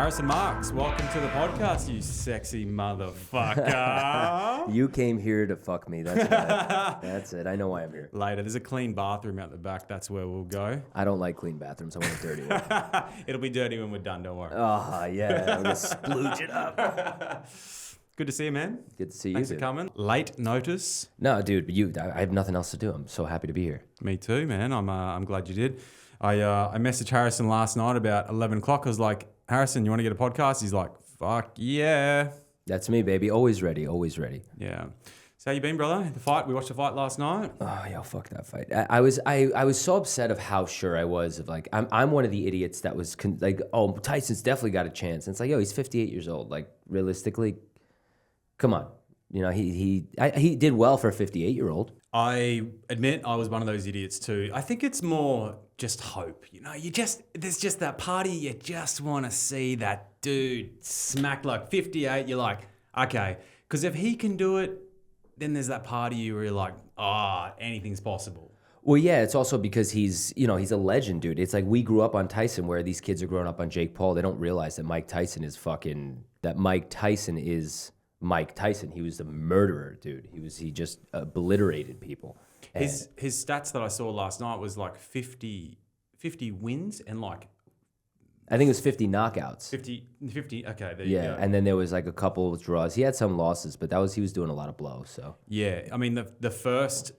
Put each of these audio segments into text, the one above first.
Harrison Marx, welcome to the podcast, you sexy motherfucker. You came here to fuck me. That's right. That's it. I know why I'm here. Later, there's a clean bathroom out the back. That's where we'll go. I don't like clean bathrooms. I want a dirty one. It'll be dirty when we're done, don't worry. Oh, yeah. I'm going to splooge it up. Good to see you, man. Good to see you. Thanks for coming. Late notice. No, dude, but I have nothing else to do. I'm so happy to be here. Me too, man. I'm glad you did. I messaged Harrison last night about 11 o'clock. I was like, Harrison, you want to get a podcast? He's like, fuck yeah. That's me, baby. Always ready. Always ready. Yeah. So how you been, brother? The fight? We watched the fight last night. Oh, yo, fuck that fight. I was so upset of how sure I was of like, I'm one of the idiots that was like, oh, Tyson's definitely got a chance. And it's like, yo, he's 58 years old. Like, realistically, come on. You know, he did well for a 58-year-old. I admit I was one of those idiots too. I think it's more just hope. You know, there's just that party you just want to see that dude smack like 58. You're like, okay, because if he can do it, then there's that party where you're like, anything's possible. Well, yeah, it's also because he's a legend, dude. It's like we grew up on Tyson where these kids are growing up on Jake Paul. They don't realize that Mike Tyson is Mike Tyson. He was the murderer, dude. He just obliterated people. His stats that I saw last night was like 50 wins and like I think it was 50 knockouts. 50, okay, there you go. Yeah, and then there was like a couple of draws. He had some losses, but he was doing a lot of blows, so. Yeah, I mean the first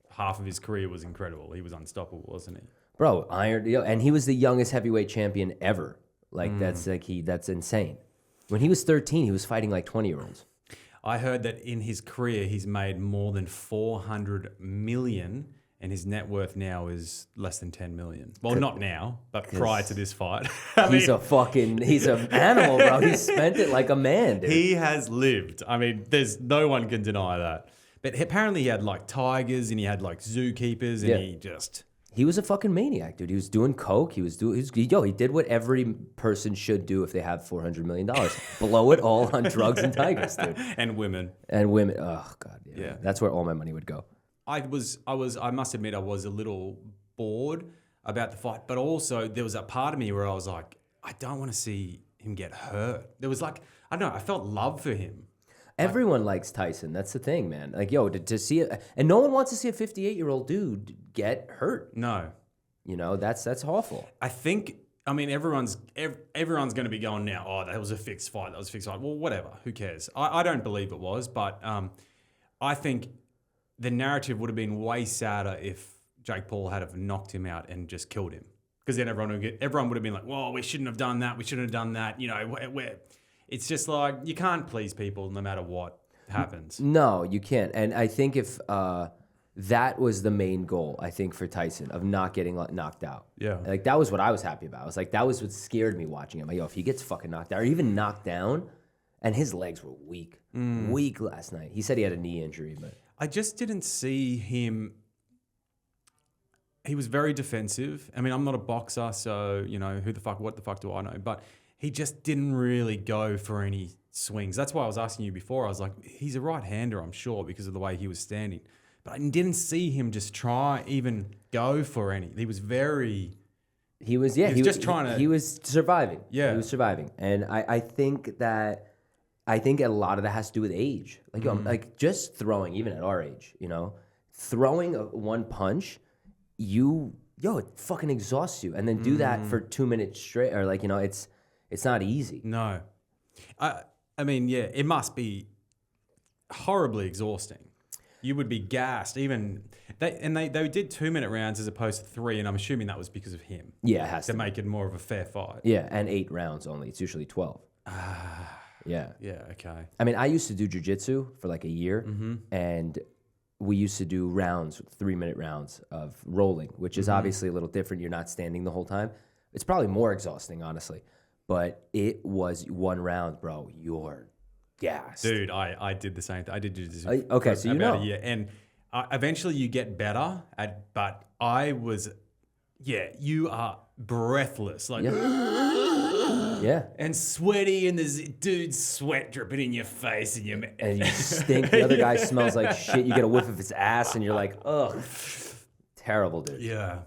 half of his career was incredible. He was unstoppable, wasn't he? Bro, and he was the youngest heavyweight champion ever. Like that's insane. When he was 13, he was fighting like 20-year-olds. I heard that in his career, he's made more than 400 million, and his net worth now is less than 10 million. Well, not now, but prior to this fight. He's an animal, bro. He spent it like a man, dude. He has lived. I mean, there's no one can deny that. But apparently he had like tigers and he had like zookeepers and He was a fucking maniac, dude. He was doing coke. He did what every person should do if they have $400 million. Blow it all on drugs and tigers, dude. And women. Oh, God. Yeah. That's where all my money would go. I must admit, I was a little bored about the fight, but also there was a part of me where I was like, I don't want to see him get hurt. There was like, I don't know, I felt love for him. Everyone likes Tyson. That's the thing, man. Like, yo, to see it, and no one wants to see a 58-year-old dude get hurt. No. You know, that's awful. I mean, everyone's going to be going now, oh, that was a fixed fight. Well, whatever. Who cares? I don't believe it was, but I think the narrative would have been way sadder if Jake Paul had have knocked him out and just killed him. Because then everyone would have been like, well, we shouldn't have done that. We shouldn't have done that. You know, it's just like you can't please people no matter what happens. No, you can't. And I think if that was the main goal, I think, for Tyson, of not getting knocked out. Yeah. Like, that was what I was happy about. I was like, that was what scared me watching him. Like, yo, if he gets fucking knocked out or even knocked down, and his legs were weak. Weak last night. He said he had a knee injury, but I just didn't see him. He was very defensive. I mean, I'm not a boxer, so, you know, what the fuck do I know? But he just didn't really go for any swings. That's why I was asking you before. I was like, he's a right-hander, I'm sure, because of the way he was standing. But I didn't see him just try even go for any. He was very... He was surviving. Yeah. He was surviving. And I think a lot of that has to do with age. Like, like just throwing, even at our age, you know, throwing one punch, it fucking exhausts you. And then do that for 2 minutes straight, or like, you know, it's not easy. No. I mean, yeah, it must be horribly exhausting. You would be gassed. Even they did 2 minute rounds as opposed to 3, and I'm assuming that was because of him. Yeah, it has to make it more of a fair fight. Yeah, and 8 rounds only. It's usually 12. Yeah. Yeah, okay. I mean, I used to do jiu-jitsu for like a year, and we used to do 3-minute rounds of rolling, which is obviously a little different. You're not standing the whole time. It's probably more exhausting, honestly. But it was 1 round, bro. You're gassed. Dude, I did the same thing. I did jiu-jitsu for about a year. And eventually you get better, but I was, you are breathless. Like, yeah. And sweaty, and there's dude's sweat dripping in your face. And you stink. The other guy smells like shit. You get a whiff of his ass, and you're like, ugh. Terrible, dude. Yeah.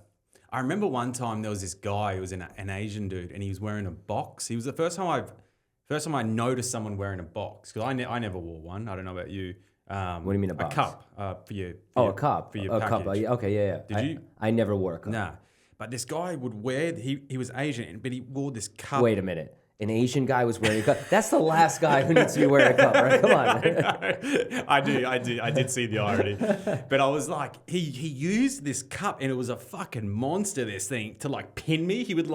I remember one time there was this guy who was an Asian dude, and he was wearing a box. He was the first time I noticed someone wearing a box, because I never wore one. I don't know about you. What do you mean a box? A cup for your a cup. for your A cup. package. Okay, yeah. Did you? I never wore a cup. Nah, but this guy would wear. He was Asian, but he wore this cup. Wait a minute. An Asian guy was wearing a cup. That's the last guy who needs to be wearing a cup, right? Come on. I did see the irony. But I was like, he used this cup, and it was a fucking monster, this thing, to like pin me. He would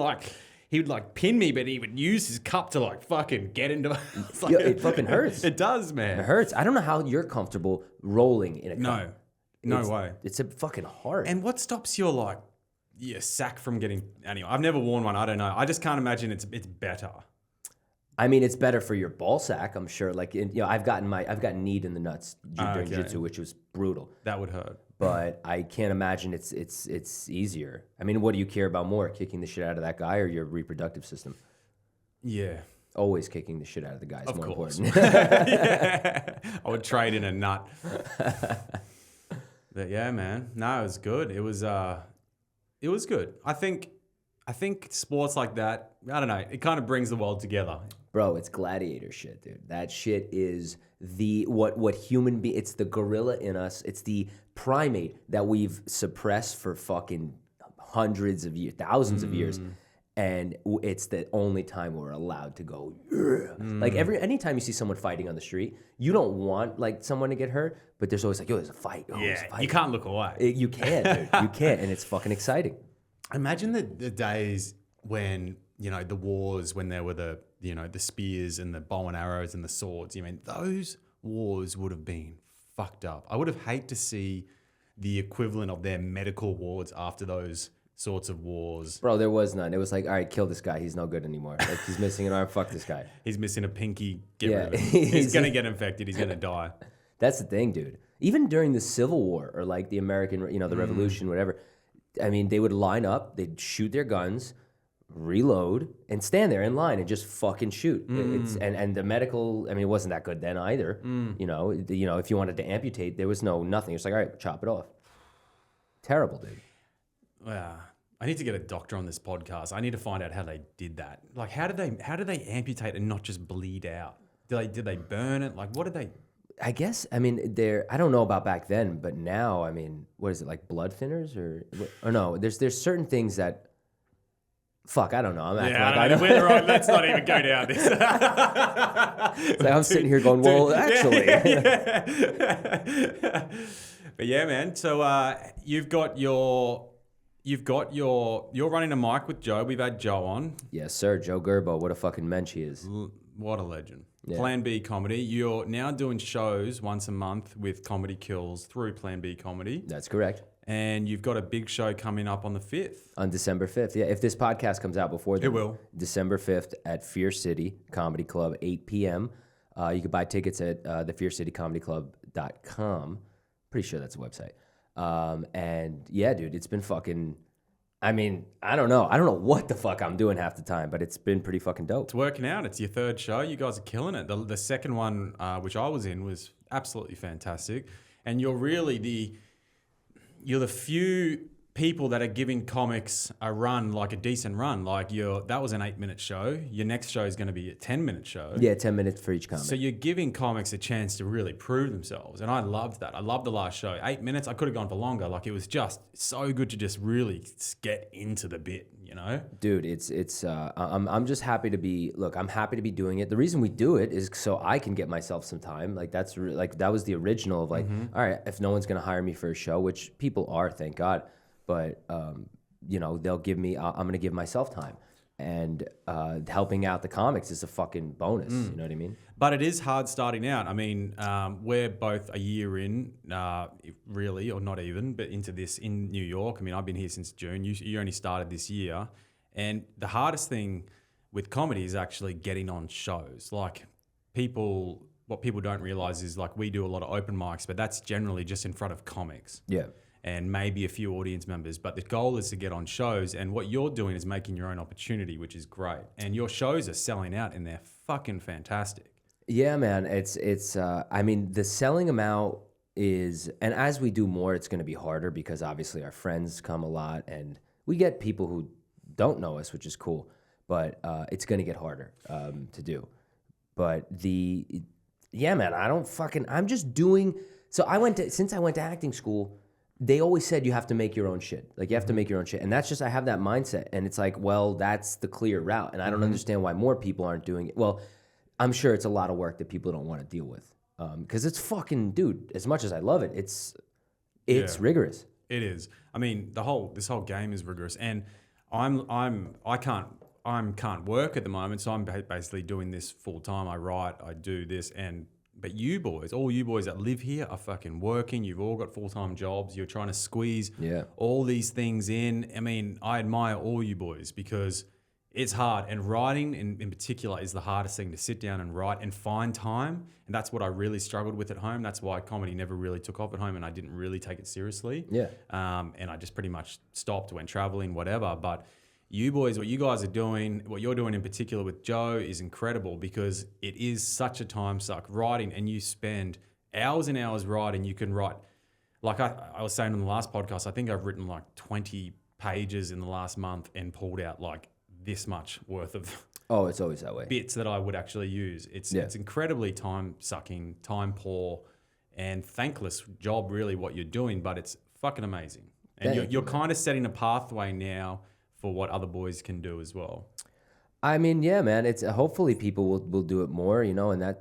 pin me, but he would use his cup to like fucking get into Yo, it fucking hurts. It does, man. It hurts. I don't know how you're comfortable rolling in a cup. No way. It's a fucking hard. And what stops your sack from getting... Anyway, I've never worn one. I don't know. I just can't imagine it's better. I mean, it's better for your ball sack, I'm sure. Like, I've gotten kneed in the nuts during jiu-jitsu, which was brutal. That would hurt. But I can't imagine it's easier. I mean, what do you care about more, kicking the shit out of that guy or your reproductive system? Yeah. Always kicking the shit out of the guy is more important. Yeah. I would trade in a nut. But yeah, man. No, it was good. It was good. I think sports like that, I don't know, it kind of brings the world together. Bro, it's gladiator shit, dude. That shit is what human being. It's the gorilla in us. It's the primate that we've suppressed for fucking hundreds of years, thousands of years, and it's the only time we're allowed to go. Like anytime you see someone fighting on the street, you don't want like someone to get hurt, but there's always like, yo, there's a fight. Oh, there's a fight. You can't look away. You can't, dude. You can't, and it's fucking exciting. Imagine the days when, the wars, when there were the spears and the bow and arrows and the swords. Those wars would have been fucked up. I would have hated to see the equivalent of their medical wards after those sorts of wars. Bro, there was none. It was like, all right, kill this guy. He's no good anymore. Like, he's missing an arm. Fuck this guy. He's missing a pinky. Get rid of him. He's going to get infected. He's going to die. That's the thing, dude. Even during the Civil War or like the American, the Revolution, whatever, I mean, they would line up, they'd shoot their guns, reload, and stand there in line and just fucking shoot. And the medical, I mean, it wasn't that good then either. If you wanted to amputate, there was nothing. It's like, all right, chop it off. Terrible, dude. Yeah. I need to get a doctor on this podcast. I need to find out how they did that. Like, how did they amputate and not just bleed out? Did they burn it? Like, what did they? I guess, I mean, I don't know about back then, but now, I mean, what is it, like blood thinners or no, there's certain things that, fuck, I don't know. I'm acting like I know. Right. Let's not even go down this. It's like I'm sitting here going, well, actually. Yeah. But yeah, man. So you're running a mic with Joe. We've had Joe on. Yes, sir. Joe Gerbo. What a fucking mensch he is. What a legend. Yeah. Plan B Comedy. You're now doing shows once a month with Comedy Kills through Plan B Comedy. That's correct. And you've got a big show coming up on the 5th. On December 5th. Yeah, if this podcast comes out before then. It will. December 5th at Fear City Comedy Club, 8 p.m. You can buy tickets at thefearcitycomedyclub.com. Pretty sure that's a website. And yeah, dude, it's been fucking... I mean, I don't know. I don't know what the fuck I'm doing half the time, but it's been pretty fucking dope. It's working out. It's your third show. You guys are killing it. The second one, which I was in, was absolutely fantastic. And you're really you're the few people that are giving comics a run, like a decent run. Like that was an 8-minute show. Your next show is going to be a 10-minute show. Yeah, 10 minutes for each comic. So you're giving comics a chance to really prove themselves. And I loved that. I loved the last show. 8 minutes, I could have gone for longer. Like, it was just so good to just really get into the bit, Dude, I'm just happy to be, I'm happy to be doing it. The reason we do it is so I can get myself some time. Like, that was the original of all right, if no one's going to hire me for a show, which people are, thank God. But, they'll give me, I'm going to give myself time. And helping out the comics is a fucking bonus. You know what I mean? But it is hard starting out. I mean, we're both a year in, really, or not even, but into this in New York. I mean, I've been here since June. You only started this year. And the hardest thing with comedy is actually getting on shows. Like, what people don't realize is, like, we do a lot of open mics, but that's generally just in front of comics. Yeah. And maybe a few audience members. But the goal is to get on shows. And what you're doing is making your own opportunity, which is great. And your shows are selling out and they're fucking fantastic. Yeah, man. I mean, the selling them out is, and as we do more, it's going to be harder because obviously our friends come a lot and We get people who don't know us, which is cool, but it's gonna get harder to do. But yeah, man, I'm just doing. So since I went to acting school, they always said you have to make your own shit. Like you have to make your own shit, and that's just I have that mindset, and it's like, well, that's the clear route, and I don't understand why more people aren't doing it. Well, I'm sure it's a lot of work that people don't want to deal with, because it's fucking, dude. As much as I love it, it's rigorous. It is. I mean, this whole game is rigorous, and I can't work at the moment, so I'm basically doing this full time. I write, I do this, but all you boys that live here are fucking working. You've all got full-time jobs. You're trying to squeeze all these things in. I mean, I admire all you boys because it's hard. And writing in particular is the hardest thing, to sit down and write and find time. And that's what I really struggled with at home. That's why comedy never really took off at home and I didn't really take it seriously. Yeah. And I just pretty much stopped, went traveling, whatever. But you boys, what you guys are doing, what you're doing in particular with Joe is incredible because it is such a time suck writing, and you spend hours and hours writing. You can write, like I was saying on the last podcast, I think I've written like 20 pages in the last month and pulled out like this much worth of it's always that way. Bits that I would actually use. It's incredibly time sucking, time poor, and thankless job really what you're doing, but it's fucking amazing. And you're kind of setting a pathway now for what other boys can do as well. I mean, yeah, man. It's hopefully people will do it more, and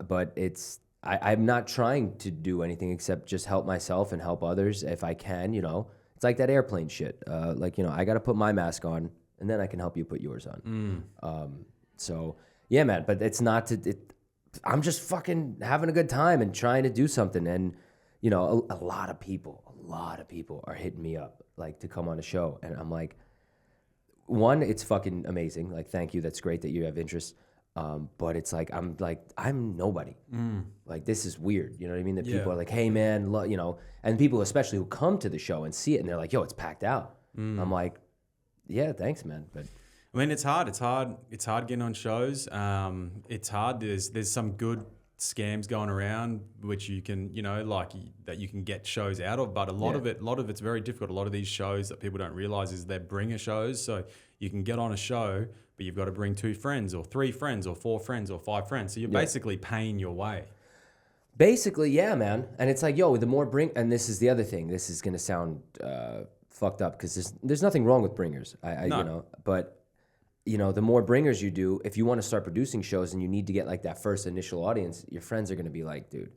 but it's I'm not trying to do anything except just help myself and help others if I can. It's like that airplane shit. I got to put my mask on, and then I can help you put yours on. So yeah, man. But it's not I'm just fucking having a good time and trying to do something, and a lot of people are hitting me up like to come on a show, and I'm like. One, it's fucking amazing. Like, thank you. That's great that you have interest. But it's like, I'm nobody. Like, this is weird. You know what I mean? That people are like, hey, man, and people especially who come to the show and see it and they're like, yo, it's packed out. I'm like, yeah, thanks, man. But I mean, it's hard. It's hard getting on shows. It's hard. There's some good scams going around which you can that you can get shows out of, but a lot of it's very difficult. A lot of these shows that people don't realize is they're bringer shows, so you can get on a show but you've got to bring 2 friends or 3 friends or 4 friends or 5 friends, so you're basically paying your way. Basically, yeah, man. And it's like, yo, the more and this is the other thing, this is gonna sound fucked up because there's nothing wrong with bringers, but the more bringers you do, if you want to start producing shows and you need to get like that first initial audience, your friends are going to be like, dude,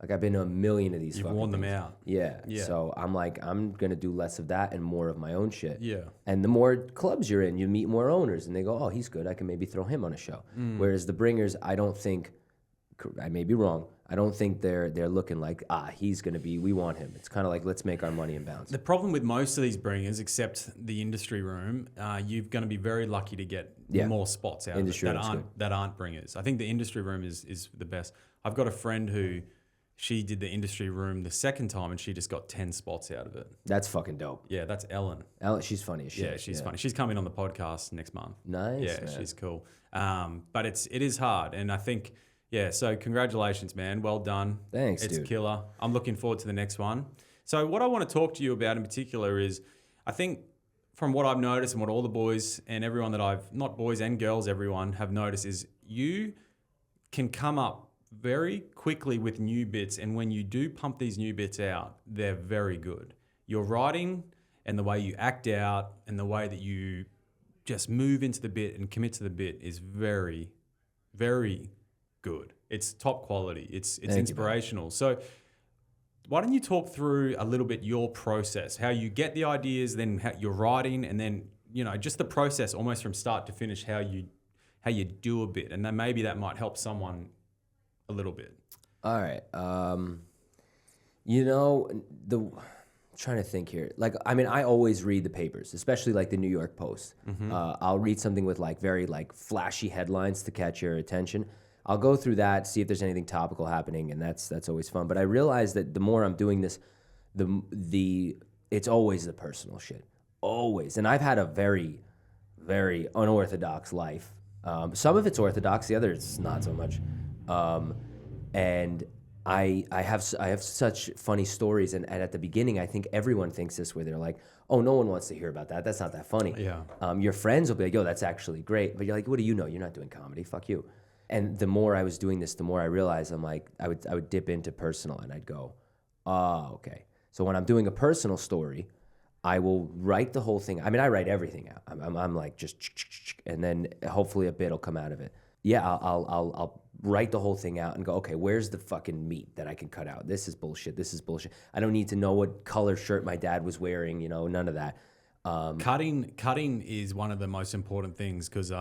like I've been to a million of these. You've worn them out. Yeah. So I'm like, I'm going to do less of that and more of my own shit. Yeah. And the more clubs you're in, you meet more owners and they go, oh, he's good. I can maybe throw him on a show. Whereas the bringers, I don't think, I may be wrong, I don't think they're looking like, he's going to be, we want him. It's kind of like, let's make our money and bounce. The problem with most of these bringers, except the industry room, you're going to be very lucky to get more spots out industry of it that aren't bringers. I think the industry room is the best. I've got a friend who, she did the industry room the second time and she just got 10 spots out of it. That's fucking dope. Yeah, that's Ellen. She's funny as shit. Yeah, she's funny. She's coming on the podcast next month. Nice, yeah, man. She's cool. But it is hard, and I think... Yeah, so congratulations, man. Well done. Thanks, dude. It's killer. I'm looking forward to the next one. So what I want to talk to you about in particular is, I think from what I've noticed and what all the boys and everyone that not boys and girls, everyone have noticed is you can come up very quickly with new bits. And when you do pump these new bits out, they're very good. Your writing and the way you act out and the way that you just move into the bit and commit to the bit is very, very good. It's top quality. It's inspirational. So why don't you talk through a little bit your process, how you get the ideas, then how you're writing, and then just the process almost from start to finish, how you do a bit, and then maybe that might help someone a little bit. All right. Trying to think here. Like, I mean, I always read the papers, especially like the New York Post. I'll read something with like very like flashy headlines to catch your attention. I'll go through that, see if there's anything topical happening, and that's always fun. But I realize that the more I'm doing this, it's always the personal shit, always. And I've had a very, very unorthodox life. Some of it's orthodox, the other it's not so much. And I have such funny stories, and at the beginning, I think everyone thinks this, where they're like, oh, no one wants to hear about that. That's not that funny. Yeah. Your friends will be like, yo, that's actually great. But you're like, what do you know? You're not doing comedy. Fuck you. And the more I was doing this, the more I realized I'm like, I would dip into personal, and I'd go, oh, okay. So when I'm doing a personal story, I will write the whole thing. I mean, I write everything out. I'm like just, and then hopefully a bit will come out of it. Yeah, I'll write the whole thing out and go, okay, where's the fucking meat that I can cut out? This is bullshit. This is bullshit. I don't need to know what color shirt my dad was wearing. None of that. Cutting is one of the most important things, because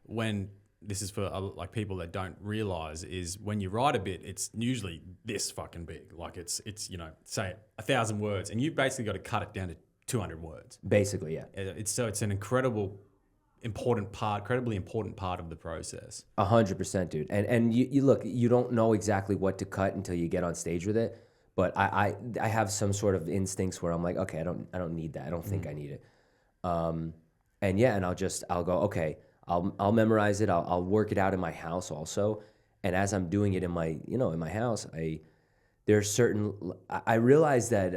when this is for like people that don't realize, is when you write a bit, it's usually this fucking big. Like it's say 1,000 words, and you've basically got to cut it down to 200 words. Basically, yeah. It's an incredibly important part of the process. 100%, dude. And you look, you don't know exactly what to cut until you get on stage with it. But I have some sort of instincts where I'm like, okay, I don't need that. I don't think I need it. And yeah, and I'll go, okay, I'll memorize it. I'll work it out in my house also. And as I'm doing it in my house, I realize that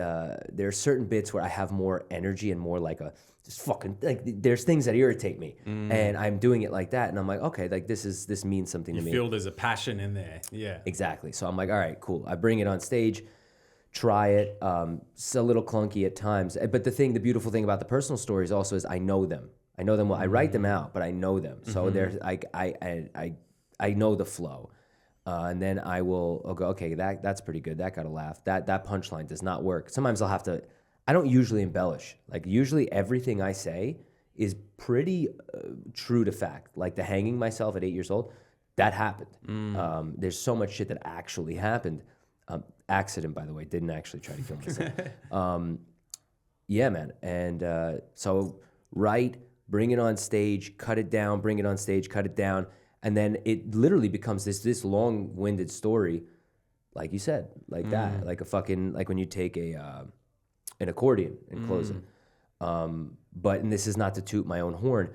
there are certain bits where I have more energy and more like just fucking, like, there's things that irritate me, and I'm doing it like that, and I'm like, okay, like this means something to me. You feel there's a passion in there. Yeah, exactly. So I'm like, all right, cool. I bring it on stage, try it. It's a little clunky at times, but the beautiful thing about the personal stories also is I know them well. I write them out, but I know them. So there's I know the flow. And then I'll go, okay, that's pretty good. That got a laugh. That punchline does not work. Sometimes I don't usually embellish. Like, usually everything I say is pretty true to fact. Like the hanging myself at 8 years old, that happened. There's so much shit that actually happened. Accident, by the way, didn't actually try to kill myself. Yeah, man. And so write, bring it on stage, cut it down, bring it on stage, cut it down. And then it literally becomes this long-winded story, like you said, like that, like like when you take an accordion and close it. And this is not to toot my own horn.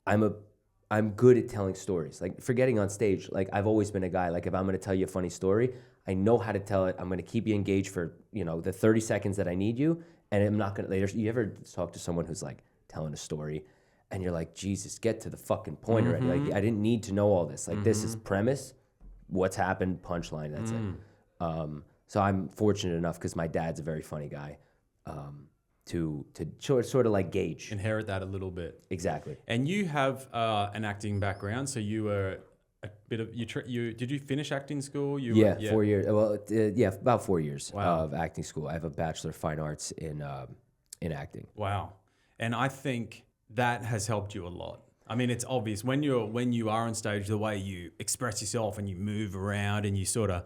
I'm good at telling stories. Like, for getting on stage, like, I've always been a guy, like, if I'm going to tell you a funny story, I know how to tell it. I'm going to keep you engaged for, the 30 seconds that I need you. And I'm not going to, you ever talk to someone who's like telling a story and you're like, Jesus, get to the fucking point already. Like, I didn't need to know all this. Like, this is premise, what's happened, punchline, that's it. So I'm fortunate enough, because my dad's a very funny guy, to sort of like gauge. Inherit that a little bit. Exactly. And you have an acting background, so you were a bit of, did you finish acting school? 4 years. Well, about 4 years of acting school. I have a Bachelor of Fine Arts in acting. Wow. And I think that has helped you a lot. I mean, it's obvious when you are on stage, the way you express yourself and you move around and you sort of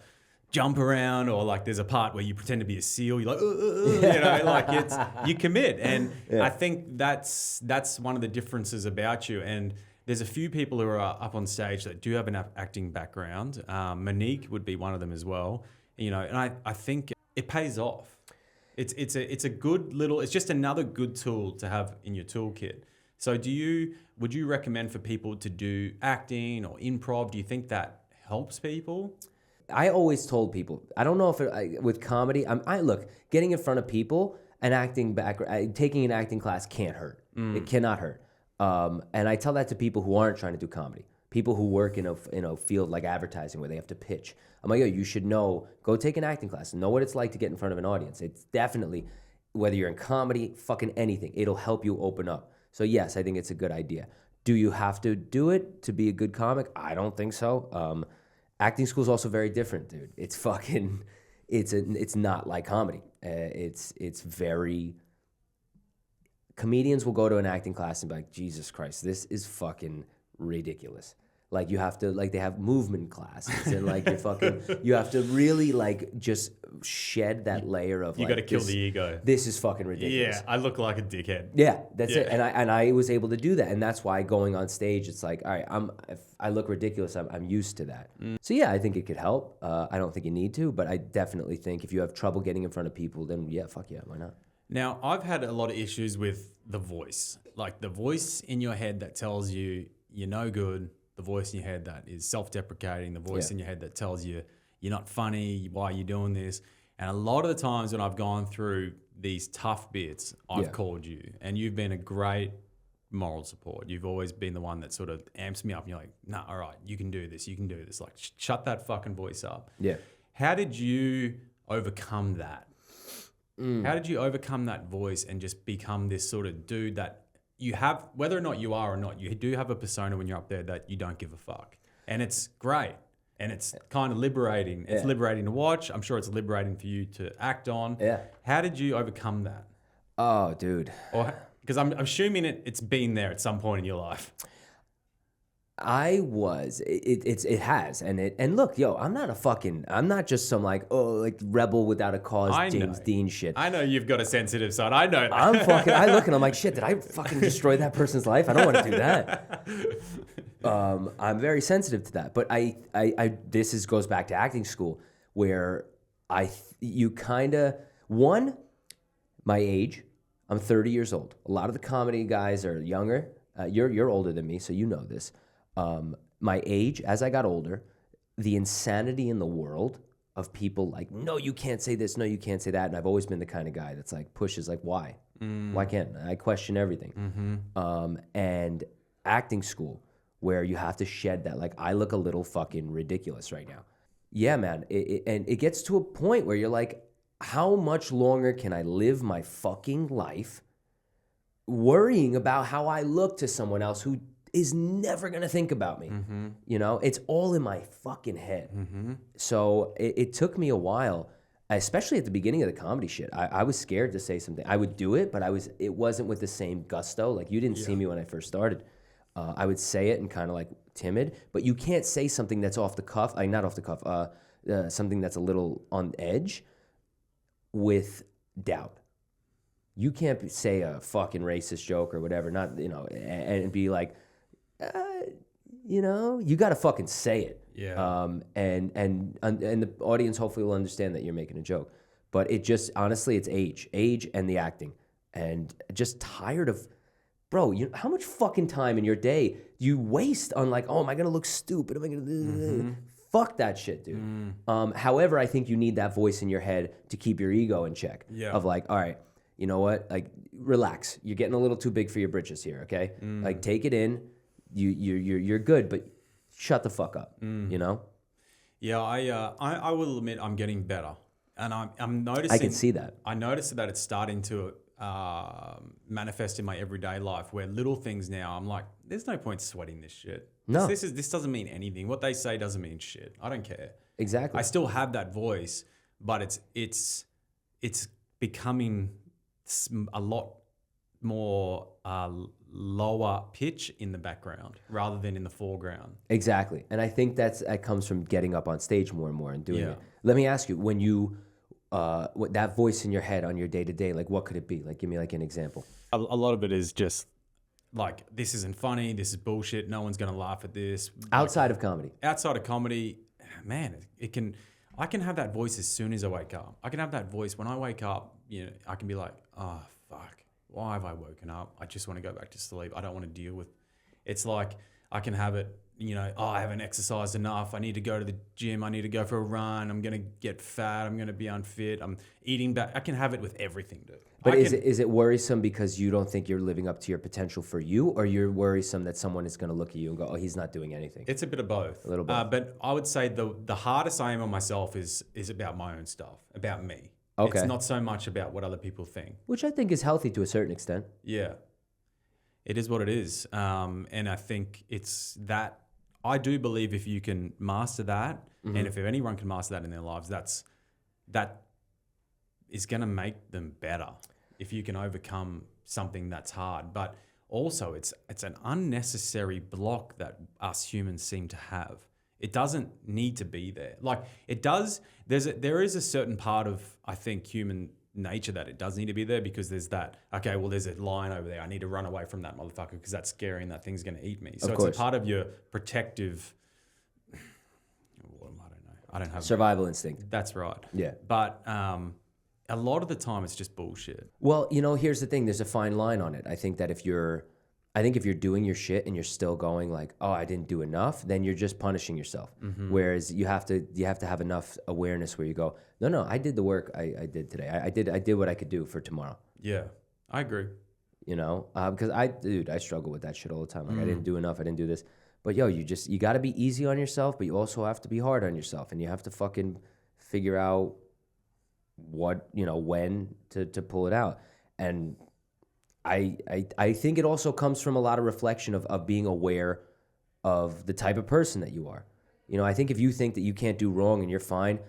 jump around, or like there's a part where you pretend to be a seal. You're like, like you commit. And I think that's one of the differences about you. And there's a few people who are up on stage that do have an acting background. Monique would be one of them as well. And I think it pays off. It's a good little, it's just another good tool to have in your toolkit. So would you recommend for people to do acting or improv? Do you think that helps people? I always told people, I don't know if with comedy, look, getting in front of people and taking an acting class can't hurt. It cannot hurt. And I tell that to people who aren't trying to do comedy, people who work in a field like advertising where they have to pitch. I'm like, yo, you should go take an acting class and know what it's like to get in front of an audience. It's definitely, whether you're in comedy, fucking anything, it'll help you open up. So yes, I think it's a good idea. Do you have to do it to be a good comic? I don't think so. Acting school is also very different, dude. It's fucking, it's not like comedy. It's very, comedians will go to an acting class and be like, Jesus Christ, this is fucking ridiculous. Like, you have to, like, they have movement classes and like you have to really like just shed that layer of, you got to kill the ego. This is fucking ridiculous. Yeah, I look like a dickhead. Yeah, that's it. And I was able to do that, and that's why going on stage, it's like, all right, if I look ridiculous, I'm used to that. So yeah, I think it could help. I don't think you need to, but I definitely think if you have trouble getting in front of people, then yeah, fuck yeah, why not? Now, I've had a lot of issues with the voice, like the voice in your head that tells you you're no good. The voice in your head that is self-deprecating, the voice in your head that tells you you're not funny. Why are you doing this? And a lot of the times when I've gone through these tough bits, I've called you, and you've been a great moral support. You've always been the one that sort of amps me up, and you're like, nah, all right, you can do this. You can do this. Like, shut that fucking voice up. Yeah. How did you overcome that? How did you overcome that voice and just become this sort of dude that you have, whether or not you are or not, you do have a persona when you're up there that you don't give a fuck. And it's great. And it's kind of liberating. It's liberating to watch. I'm sure it's liberating for you to act on. Yeah. How did you overcome that? Oh, dude. Or because I'm assuming it's been there at some point in your life. It has. And look, yo, I'm not just some like rebel without a cause James Dean shit. I know you've got a sensitive side. I know that. I look and I'm like, shit, did I fucking destroy that person's life? I don't want to do that. I'm very sensitive to that. But this goes back to acting school where my age, I'm 30 years old. A lot of the comedy guys are younger. You're older than me, so you know this. My age, as I got older, the insanity in the world of people like, no, you can't say this, no, you can't say that. And I've always been the kind of guy that's like pushes like, why? Why can't I question everything? And acting school, where you have to shed that, like, I look a little fucking ridiculous right now. Yeah, man. And it gets to a point where you're like, how much longer can I live my fucking life worrying about how I look to someone else who is never going to think about me? You know, it's all in my fucking head. So it took me a while, especially at the beginning of the comedy shit. I was scared to say something. I would do it, but it wasn't with the same gusto. Like, you didn't see me when I first started. I would say it and kind of like timid, but you can't say something that's off the cuff, not off the cuff, something that's a little on edge with doubt. You can't say a fucking racist joke or whatever, not, you know, and be like, you know, you got to fucking say it. Yeah. And the audience hopefully will understand that you're making a joke. But it just, honestly, it's age and the acting. And just tired of, bro, how much fucking time in your day do you waste on like, oh, am I going to look stupid? Am I going to... Fuck that shit, dude. However, I think you need that voice in your head to keep your ego in check. Yeah. Of like, all right, you know what? Like, relax. You're getting a little too big for your britches here, okay? Like, take it in. You're good, but shut the fuck up. You know? Yeah, I will admit I'm getting better, and I'm noticing. I can see that. I noticed that it's starting to manifest in my everyday life, where little things now I'm like, there's no point sweating this shit. No, this doesn't mean anything. What they say doesn't mean shit. I don't care. Exactly. I still have that voice, but it's becoming a lot more lower pitch in the background rather than in the foreground. Exactly, and I think that comes from getting up on stage more and more and doing it. Let me ask you, when you that voice in your head on your day to day, like, what could it be? Like, give me like an example. A lot of it is just like, this isn't funny. This is bullshit. No one's gonna laugh at this. Outside of comedy. Outside of comedy, man, I can have that voice as soon as I wake up. I can have that voice when I wake up. You know, I can be like, oh fuck, why have I woken up? I just want to go back to sleep. I don't want to deal with. It's like I can have it. You know, oh, I haven't exercised enough. I need to go to the gym. I need to go for a run. I'm going to get fat. I'm going to be unfit. I'm eating back. I can have it with everything, dude. But is it worrisome because you don't think you're living up to your potential for you, or you're worrisome that someone is going to look at you and go, oh, he's not doing anything? It's a bit of both. A little bit. But I would say the hardest I am on myself is about my own stuff, about me. Okay. It's not so much about what other people think. Which I think is healthy to a certain extent. Yeah. It is what it is. And I think it's that. I do believe if you can master that, and if anyone can master that in their lives, that is going to make them better if you can overcome something that's hard. But also, it's an unnecessary block that us humans seem to have. It doesn't need to be there. Like, it does. There is a certain part of, I think, human nature that it does need to be there, because there's that, okay, well, there's a lion over there. I need to run away from that motherfucker because that's scary and that thing's going to eat me. So it's a part of your protective, I don't have survival instinct. That's right. Yeah. But a lot of the time it's just bullshit. Well, you know, here's the thing. There's a fine line on it. I think that if you're I think if you're doing your shit and you're still going like, oh, I didn't do enough, then you're just punishing yourself. Whereas you have to have enough awareness where you go, no, I did the work I did today. I did what I could do for tomorrow. Yeah, I agree. You know, because I struggle with that shit all the time. Like I didn't do enough. I didn't do this. But yo, you got to be easy on yourself, but you also have to be hard on yourself, and you have to fucking figure out when to pull it out. And I think it also comes from a lot of reflection of being aware of the type of person that you are. You know, I think if you think that you can't do wrong and you're fine,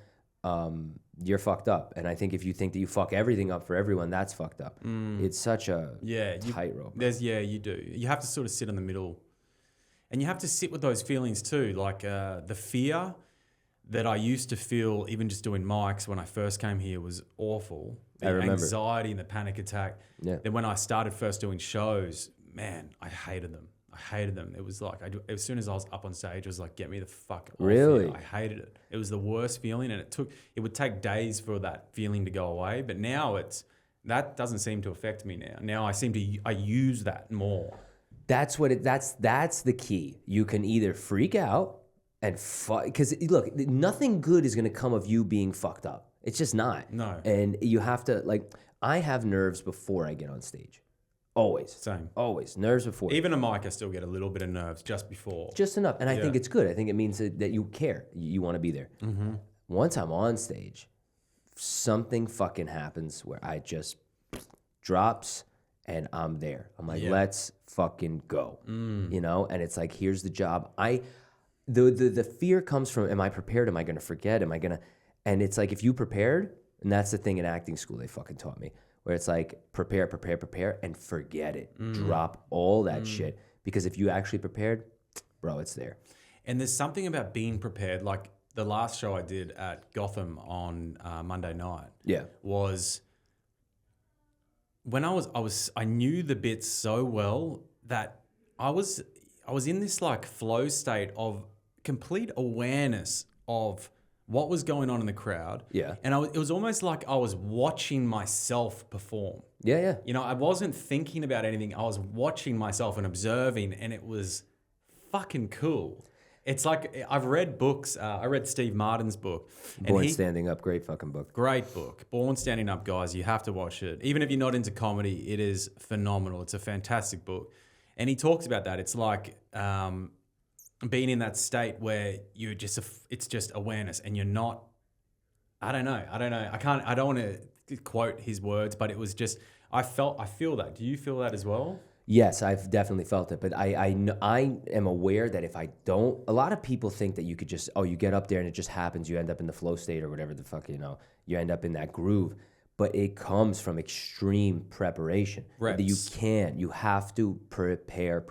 you're fucked up. And I think if you think that you fuck everything up for everyone, that's fucked up. It's such a tightrope. You do. You have to sort of sit in the middle, and you have to sit with those feelings too, like the fear that I used to feel even just doing mics when I first came here was awful. The anxiety and the panic attack. Yeah. Then when I started first doing shows, man, I hated them. It was like, as soon as I was up on stage, it was like, get me the fuck off Really? here. I hated it. It was the worst feeling, and it would take days for that feeling to go away. But now that doesn't seem to affect me now. Now I use that more. That's the key. You can either freak out and because look, nothing good is going to come of you being fucked up. It's just not. No. And you have to, like, I have nerves before I get on stage. Always. Same. Always. Nerves before. Even a mic, I still get a little bit of nerves just before. Just enough. And I think it's good. I think it means that you care. You want to be there. Mm-hmm. Once I'm on stage, something fucking happens where I just drops and I'm there. I'm like, let's fucking go. You know? And it's like, here's the job. The fear comes from, am I prepared? Am I going to forget? And it's like, if you prepared, and that's the thing in acting school they fucking taught me, where it's like, prepare, and forget it. Drop all that shit. Because if you actually prepared, bro, it's there. And there's something about being prepared. Like the last show I did at Gotham on Monday night was when I knew the bits so well that I was in this like flow state of complete awareness of what was going on in the crowd. Yeah. And it was almost like I was watching myself perform. Yeah. You know, I wasn't thinking about anything. I was watching myself and observing, and it was fucking cool. It's like, I've read books. I read Steve Martin's book. Born Standing Up, great fucking book. Great book. Born Standing Up, guys. You have to watch it. Even if you're not into comedy, it is phenomenal. It's a fantastic book. And he talks about that. It's like being in that state where it's just awareness, and you're not, I don't know. I don't want to quote his words, but it was just, I feel that. Do you feel that as well? Yes, I've definitely felt it, but I am aware that if I don't, a lot of people think that you could just, you get up there and it just happens, you end up in the flow state or whatever the fuck, you end up in that groove, but it comes from extreme preparation. Reps. That you have to prepare,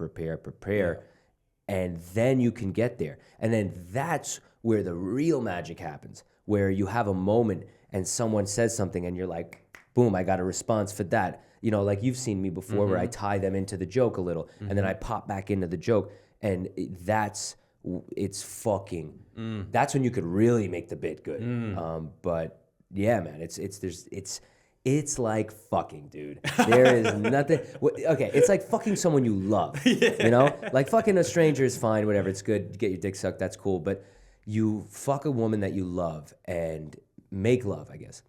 and then you can get there. And then that's where the real magic happens, where you have a moment and someone says something and you're like, boom, I got a response for that. You know, like you've seen me before where I tie them into the joke a little and then I pop back into the joke, and that's when you could really make the bit good. But yeah, man, it's like fucking, dude. There is nothing. Okay, it's like fucking someone you love. You know, like fucking a stranger is fine, whatever. It's good. Get your dick sucked, that's cool. But you fuck a woman that you love and make love, I guess.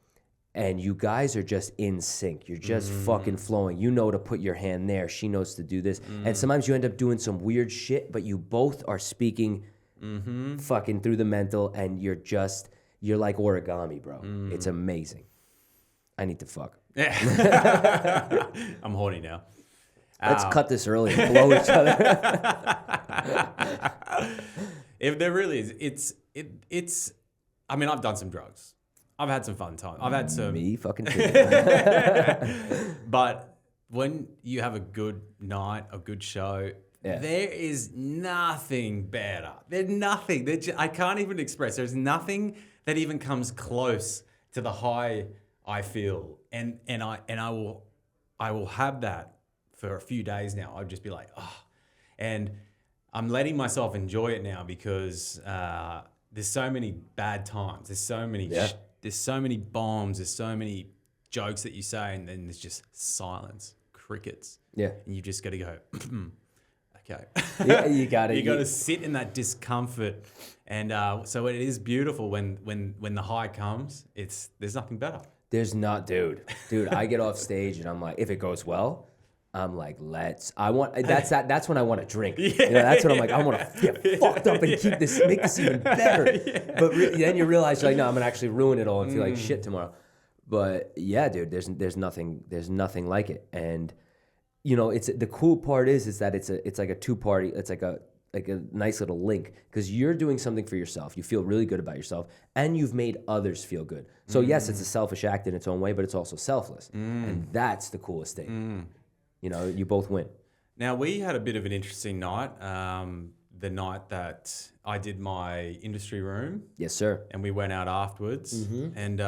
And you guys are just in sync. You're just fucking flowing. You know to put your hand there. She knows to do this. And sometimes you end up doing some weird shit, but you both are speaking fucking through the mental, and you're like origami, bro. It's amazing. I need to fuck. Yeah. I'm horny now. Let's cut this early and blow each other. If there really is, it's. I mean, I've done some drugs. I've had some fun time. I've had some. Me fucking too. But when you have a good night, a good show, there is nothing better. There's nothing. I can't even express. There's nothing that even comes close to the high I feel, and I will have that for a few days now. I'll just be like, and I'm letting myself enjoy it now because there's so many bad times. There's so many bombs. There's so many jokes that you say, and then there's just silence, crickets. Yeah. And you just got to go, okay. Yeah, you got it. You got to sit in that discomfort. And so it is beautiful when the high comes. There's nothing better. There's not, dude. I get off stage and I'm like, if it goes well, I'm like, that's when I want to drink. That's when I'm like, I want to get fucked up and make this even better. But then you realize you're like, no, I'm gonna actually ruin it all and feel like shit tomorrow. But yeah, dude, there's nothing like it. And it's the cool part is that it's like a two-party. It's like a nice little link because you're doing something for yourself. You feel really good about yourself, and you've made others feel good. So yes, it's a selfish act in its own way, but it's also selfless, and that's the coolest thing. You both win. Now, we had a bit of an interesting night. The night that I did my industry room. Yes, sir. And we went out afterwards. And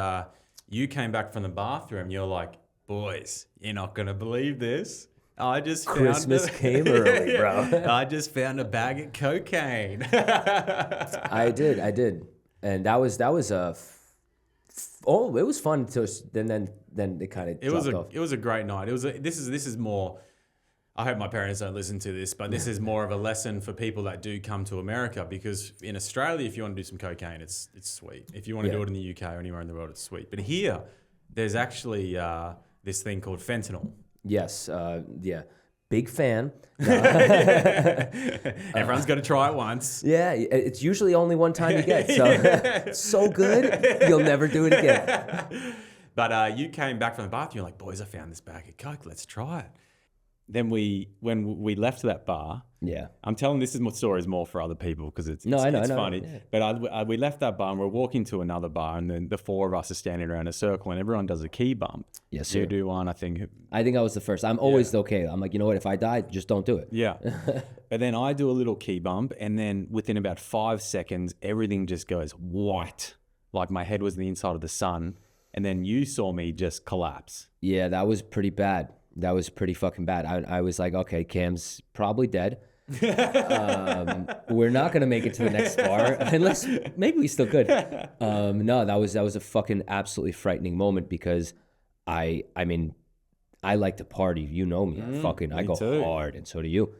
you came back from the bathroom. You're like, boys, you're not going to believe this. I just Christmas came early, bro. I just found a bag of cocaine. I did. And that was it was fun to then it kind of dropped off. It was a great night. This is more. I hope my parents don't listen to this, but this is more of a lesson for people that do come to America, because in Australia, if you want to do some cocaine, it's sweet. If you want to do it in the UK or anywhere in the world, it's sweet. But here, there's actually this thing called fentanyl. Yes. Big fan. Everyone's got to try it once. Yeah, it's usually only one time you get. So so good, you'll never do it again. But you came back from the bathroom. You're like, boys, I found this bag of coke. Let's try it. Then when we left that bar, yeah, I'm telling this story is more for other people because it's funny. Yeah. But we left that bar and we're walking to another bar, and then the four of us are standing around a circle, and everyone does a key bump. Yes, sir. You do one, I think. I was the first. I'm always okay. I'm like, you know what? If I die, just don't do it. Yeah. But then I do a little key bump, and then within about 5 seconds, everything just goes white, like my head was the inside of the sun. And then you saw me just collapse. Yeah, that was pretty bad. That was pretty fucking bad. I was like, okay, Cam's probably dead. We're not gonna make it to the next bar unless maybe we still could. No, that was a fucking absolutely frightening moment because I mean, I like to party. You know me. I go too. hard, and so do you.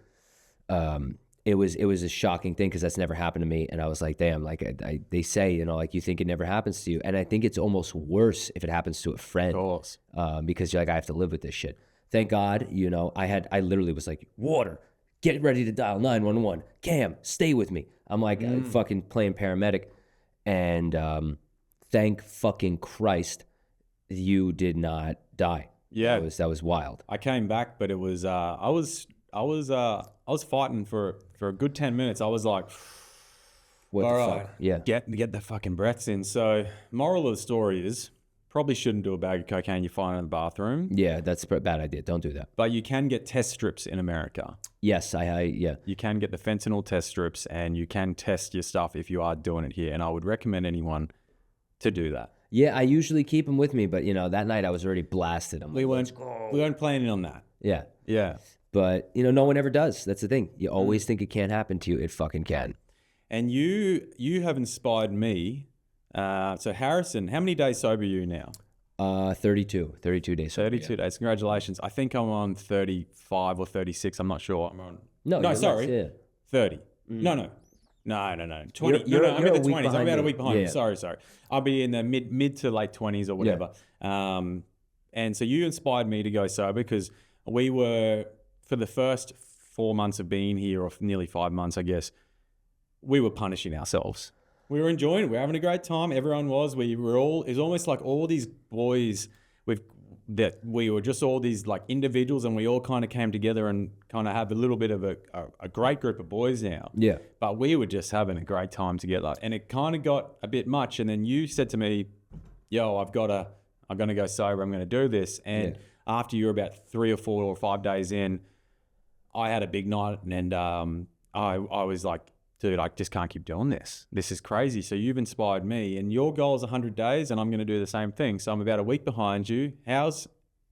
It was a shocking thing because that's never happened to me, and I was like, damn. Like they say, like you think it never happens to you, and I think it's almost worse if it happens to a friend. Of course. Because you're like, I have to live with this shit. Thank God, I literally was like, water, get ready to dial 911. Cam, stay with me. I'm like fucking playing paramedic. And thank fucking Christ you did not die. Yeah. That was wild. I came back, but it was I was fighting for a good 10 minutes. I was like, what all the right, fuck? Yeah. Get the fucking breaths in. So moral of the story is, probably shouldn't do a bag of cocaine you find in the bathroom. Yeah, that's a bad idea. Don't do that. But you can get test strips in America. Yes, yeah. You can get the fentanyl test strips, and you can test your stuff if you are doing it here. And I would recommend anyone to do that. Yeah, I usually keep them with me, but that night I was already blasted. We weren't planning on that. Yeah. Yeah. But no one ever does. That's the thing. You always think it can't happen to you. It fucking can. And you have inspired me. So Harrison, how many days sober are you now? 32 days. 32 days. Congratulations. I think I'm on 35 or 36. I'm not sure. I'm on. No, sorry. Yeah. 30. No. 20. You're I'm in the 20s. I'm about a week behind. Yeah. Sorry. I'll be in the mid to late 20s or whatever. Yeah. And so you inspired me to go sober because we were, for the first 4 months of being here, or nearly 5 months, I guess, we were punishing ourselves. We were enjoying it. We were having a great time. Everyone was. It was almost like all these boys we were just all these like individuals, and we all kind of came together and kind of have a little bit of a great group of boys now. Yeah. But we were just having a great time together, and it kind of got a bit much. And then you said to me, yo, I'm going to go sober. I'm going to do this. And after you were about 3 or 4 or 5 days in, I had a big night, and I was like, dude, I just can't keep doing this. This is crazy. So you've inspired me, and your goal is 100 days, and I'm going to do the same thing. So I'm about a week behind you. How's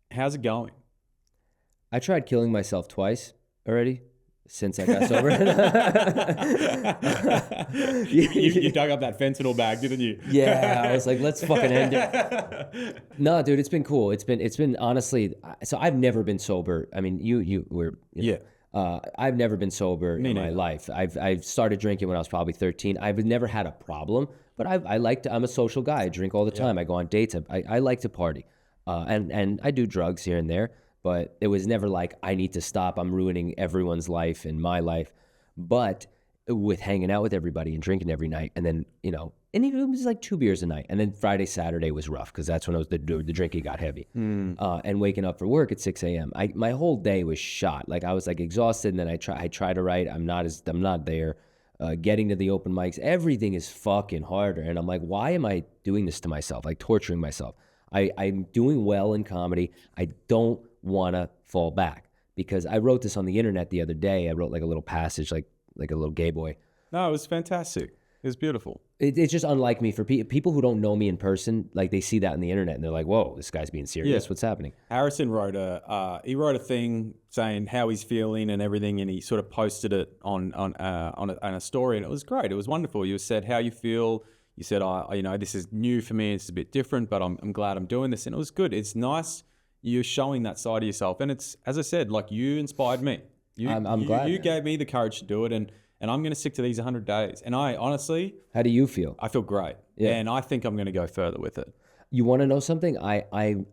it going? I tried killing myself twice already. since I got sober. You dug up that fentanyl bag, didn't you? Yeah, I was like, let's fucking end it. No, dude, it's been cool. It's been honestly. So I've never been sober. I mean, you were. Yeah. I've never been sober in my neither. life. I've started drinking when I was probably 13. I've never had a problem, but I like to. I'm a social guy. I drink all the time. I go on dates. I like to party, and I do drugs here and there. But it was never like I need to stop. I'm ruining everyone's life and my life. But with hanging out with everybody and drinking every night, and then and even it was like 2 beers a night, and then Friday, Saturday was rough because that's when the drinking got heavy. And waking up for work at 6 a.m. My whole day was shot. Like I was like exhausted, and then I try to write. I'm not there. Getting to the open mics, everything is fucking harder, and I'm like, why am I doing this to myself? Like torturing myself. I'm doing well in comedy. I don't want to fall back because I wrote this on the internet the other day. I wrote like a little passage, like a little gay boy. No, it was fantastic. It was beautiful. It's just unlike me. For people who don't know me in person, like they see that on the internet and they're like, "Whoa, this guy's being serious. What's happening?" Harrison wrote a thing saying how he's feeling and everything, and he sort of posted it on a story, and it was great. It was wonderful. You said how you feel. You said, this is new for me. It's a bit different, but I'm glad I'm doing this, and it was good. It's nice. You're showing that side of yourself. And it's, as I said, like you inspired me. I'm glad. You gave me the courage to do it. And I'm going to stick to these 100 days. And I honestly... How do you feel? I feel great. Yeah. And I think I'm going to go further with it. You want to know something? I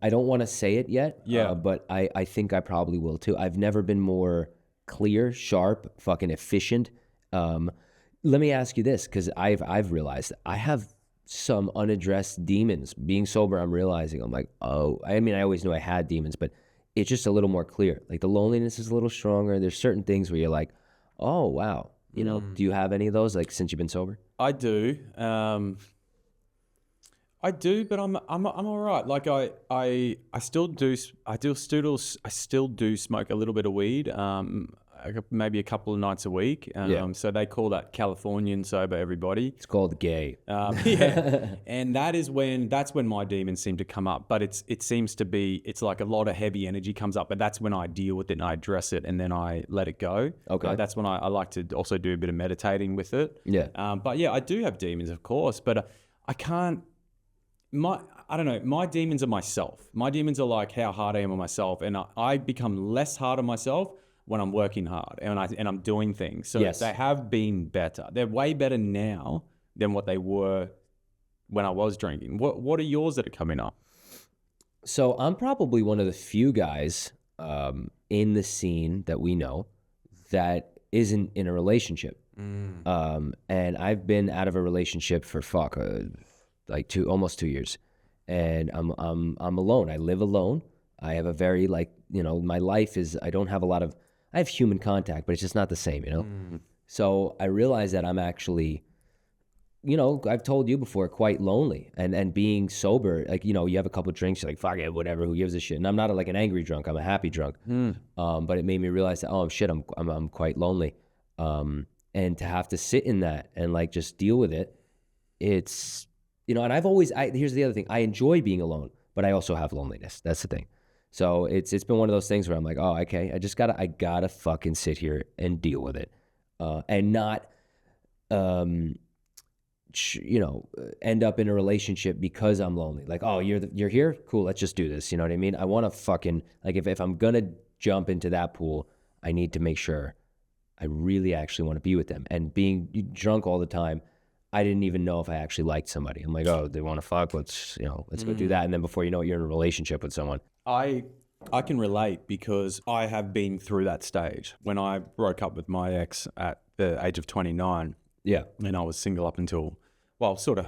don't want to say it yet. Yeah. But I think I probably will too. I've never been more clear, sharp, fucking efficient. Let me ask you this, because I've realized I have some unaddressed demons. Being sober, I'm realizing, I'm like, oh, I mean, I always knew I had demons, but it's just a little more clear. Like the loneliness is a little stronger. There's certain things where you're like, oh, wow. Do you have any of those, like, since you've been sober? I do. But I'm all right. Like I still do smoke a little bit of weed. Maybe a couple of nights a week. So they call that Californian sober, everybody. It's called gay. Yeah. And that's when my demons seem to come up. But it seems to be, it's like a lot of heavy energy comes up, but that's when I deal with it and I address it and then I let it go. Okay. That's when I like to also do a bit of meditating with it. Yeah. But yeah, I do have demons, of course, but I can't, I don't know, my demons are myself. My demons are like how hard I am on myself, and I become less hard on myself when I'm working hard and I'm doing things. So They have been better. They're way better now than what they were when I was drinking. What are yours that are coming up? So I'm probably one of the few guys in the scene that we know that isn't in a relationship. And I've been out of a relationship for like almost 2 years, and I'm alone. I live alone. I have a very my life is, I have human contact, but it's just not the same, So I realize that I'm actually, I've told you before, quite lonely, and being sober, like, you have a couple of drinks, you're like, fuck it, whatever, who gives a shit? And I'm not like an angry drunk, I'm a happy drunk. But it made me realize that, oh shit, I'm quite lonely. And to have to sit in that and like just deal with it, it's, and here's the other thing, I enjoy being alone, but I also have loneliness. That's the thing. So it's been one of those things where I'm like, oh, okay, I gotta fucking sit here and deal with it, and not, end up in a relationship because I'm lonely. Like, oh, you're here, cool, let's just do this. You know what I mean? I want to fucking, like, if I'm gonna jump into that pool, I need to make sure I really actually want to be with them. And being drunk all the time, I didn't even know if I actually liked somebody. I'm like, oh, they want to fuck, let's go do that. And then before you know it, you're in a relationship with someone. I can relate because I have been through that stage. When I broke up with my ex at the age of 29, yeah, and I was single up until, well, sort of,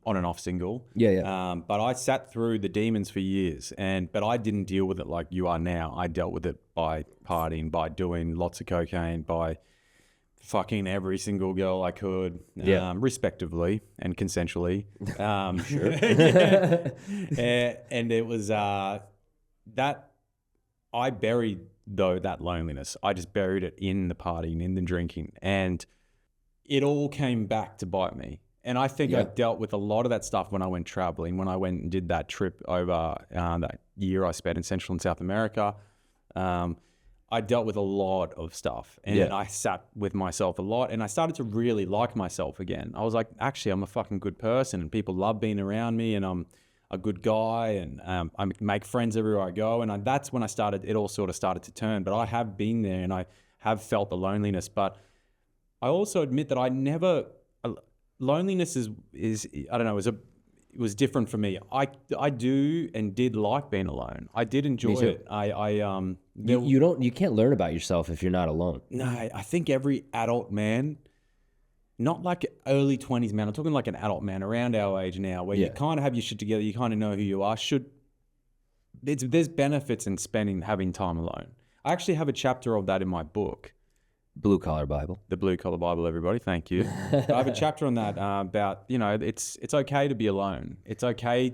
on and off single. Yeah. But I sat through the demons for years, but I didn't deal with it like you are now. I dealt with it by partying, by doing lots of cocaine, by fucking every single girl I could, respectively and consensually. Sure. And it was that I buried, though, that loneliness. I just buried it in the partying, in the drinking, and it all came back to bite me. And I think I dealt with a lot of that stuff when I went traveling, when I went and did that trip over that year I spent in Central and South America. I dealt with a lot of stuff, and I sat with myself a lot, and I started to really like myself again. I was like, actually, I'm a fucking good person, and people love being around me, and I'm a good guy, and I make friends everywhere I go. And that's when it all sort of started to turn. But I have been there, and I have felt the loneliness. But I also admit that loneliness is I don't know, it was different for me. I do and did like being alone. I did enjoy it. You can't learn about yourself if you're not alone. No, I think every adult man, not like early 20s man, I'm talking like an adult man around our age now, where you kind of have your shit together, you kind of know who you are, there's benefits in having time alone. I actually have a chapter of that in my book. Blue Collar Bible. The Blue Collar Bible, everybody. Thank you. I have a chapter on that about, it's okay to be alone. It's okay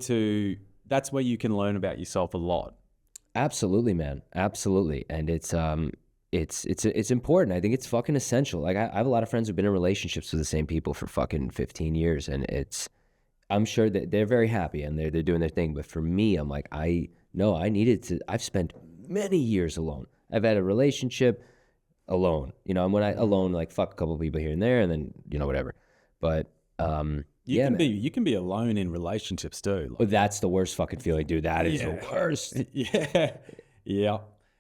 that's where you can learn about yourself a lot. Absolutely, man. Absolutely. And it's important. I think it's fucking essential. Like I have a lot of friends who've been in relationships with the same people for fucking 15 years. And I'm sure that they're very happy and they're doing their thing. But for me, I'm like, I've spent many years alone. I've had a relationship alone, and when alone, like fuck a couple of people here and there, and then whatever. But you can be alone in relationships too. Like, that's the worst fucking feeling, dude. That is the worst. Yeah,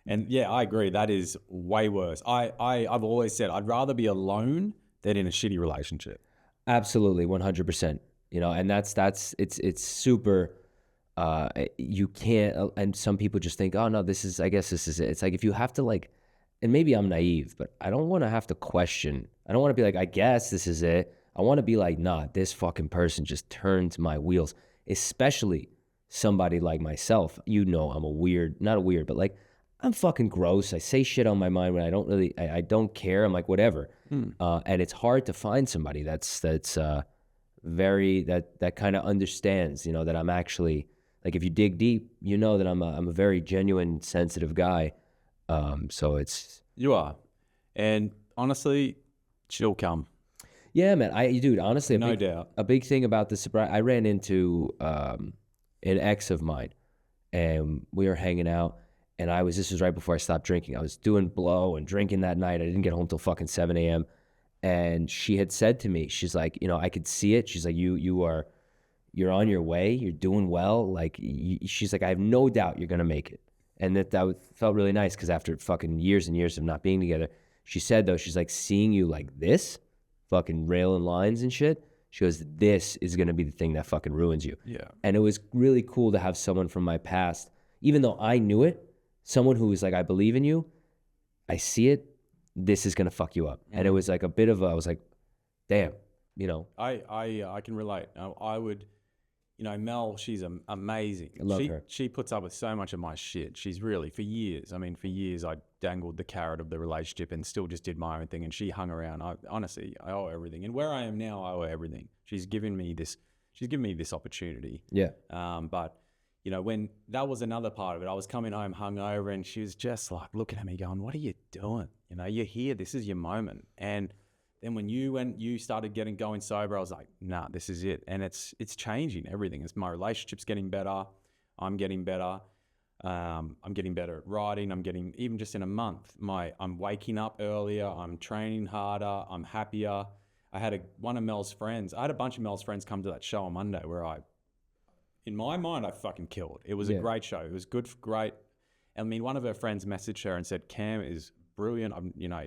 and I agree. That is way worse. I've always said I'd rather be alone than in a shitty relationship. Absolutely, 100%. And that's it's super. You can't, and some people just think, oh no, I guess this is it. It's like if you have to like. And maybe I'm naive, but I don't want to have to question. I don't want to be like, I guess this is it. I want to be like, nah, this fucking person just turns my wheels, especially somebody like myself. I'm not a weird, but like, I'm fucking gross. I say shit on my mind when I don't care. I'm like, whatever. And it's hard to find somebody that's very, that kind of understands, that I'm actually, like if you dig deep, that I'm a very genuine, sensitive guy. So you are, and honestly, she'll come. Yeah, man. Dude, honestly, no doubt. A big thing about the sobriety, I ran into an ex of mine, and we were hanging out, and this was right before I stopped drinking. I was doing blow and drinking that night. I didn't get home till fucking 7 a.m. And she had said to me, she's like, I could see it. She's like, you're on your way. You're doing well. Like, she's like, I have no doubt you're gonna make it. And that felt really nice because after fucking years and years of not being together, she said, though, she's like, seeing you like this, fucking railing lines and shit, she goes, this is going to be the thing that fucking ruins you. Yeah. And it was really cool to have someone from my past, even though I knew it, someone who was like, I believe in you, I see it, this is going to fuck you up. And it was like I was like, damn, I can relate. I would... Mel, she's amazing. I love her. She puts up with so much of my shit. She's really, for years I dangled the carrot of the relationship and still just did my own thing. And she hung around. I owe everything. And where I am now, I owe everything. She's given me this opportunity. Yeah. But, when that was another part of it, I was coming home hungover and she was just like looking at me going, what are you doing? You're here. This is your moment. And then when you started going sober, I was like, nah, this is it. And it's changing everything. My relationship's getting better. I'm getting better. I'm getting better at writing. even just in a month, I'm waking up earlier. I'm training harder. I'm happier. I had a bunch of Mel's friends come to that show on Monday where in my mind, I fucking killed. It was a great show. It was great. I mean, one of her friends messaged her and said, Cam is brilliant.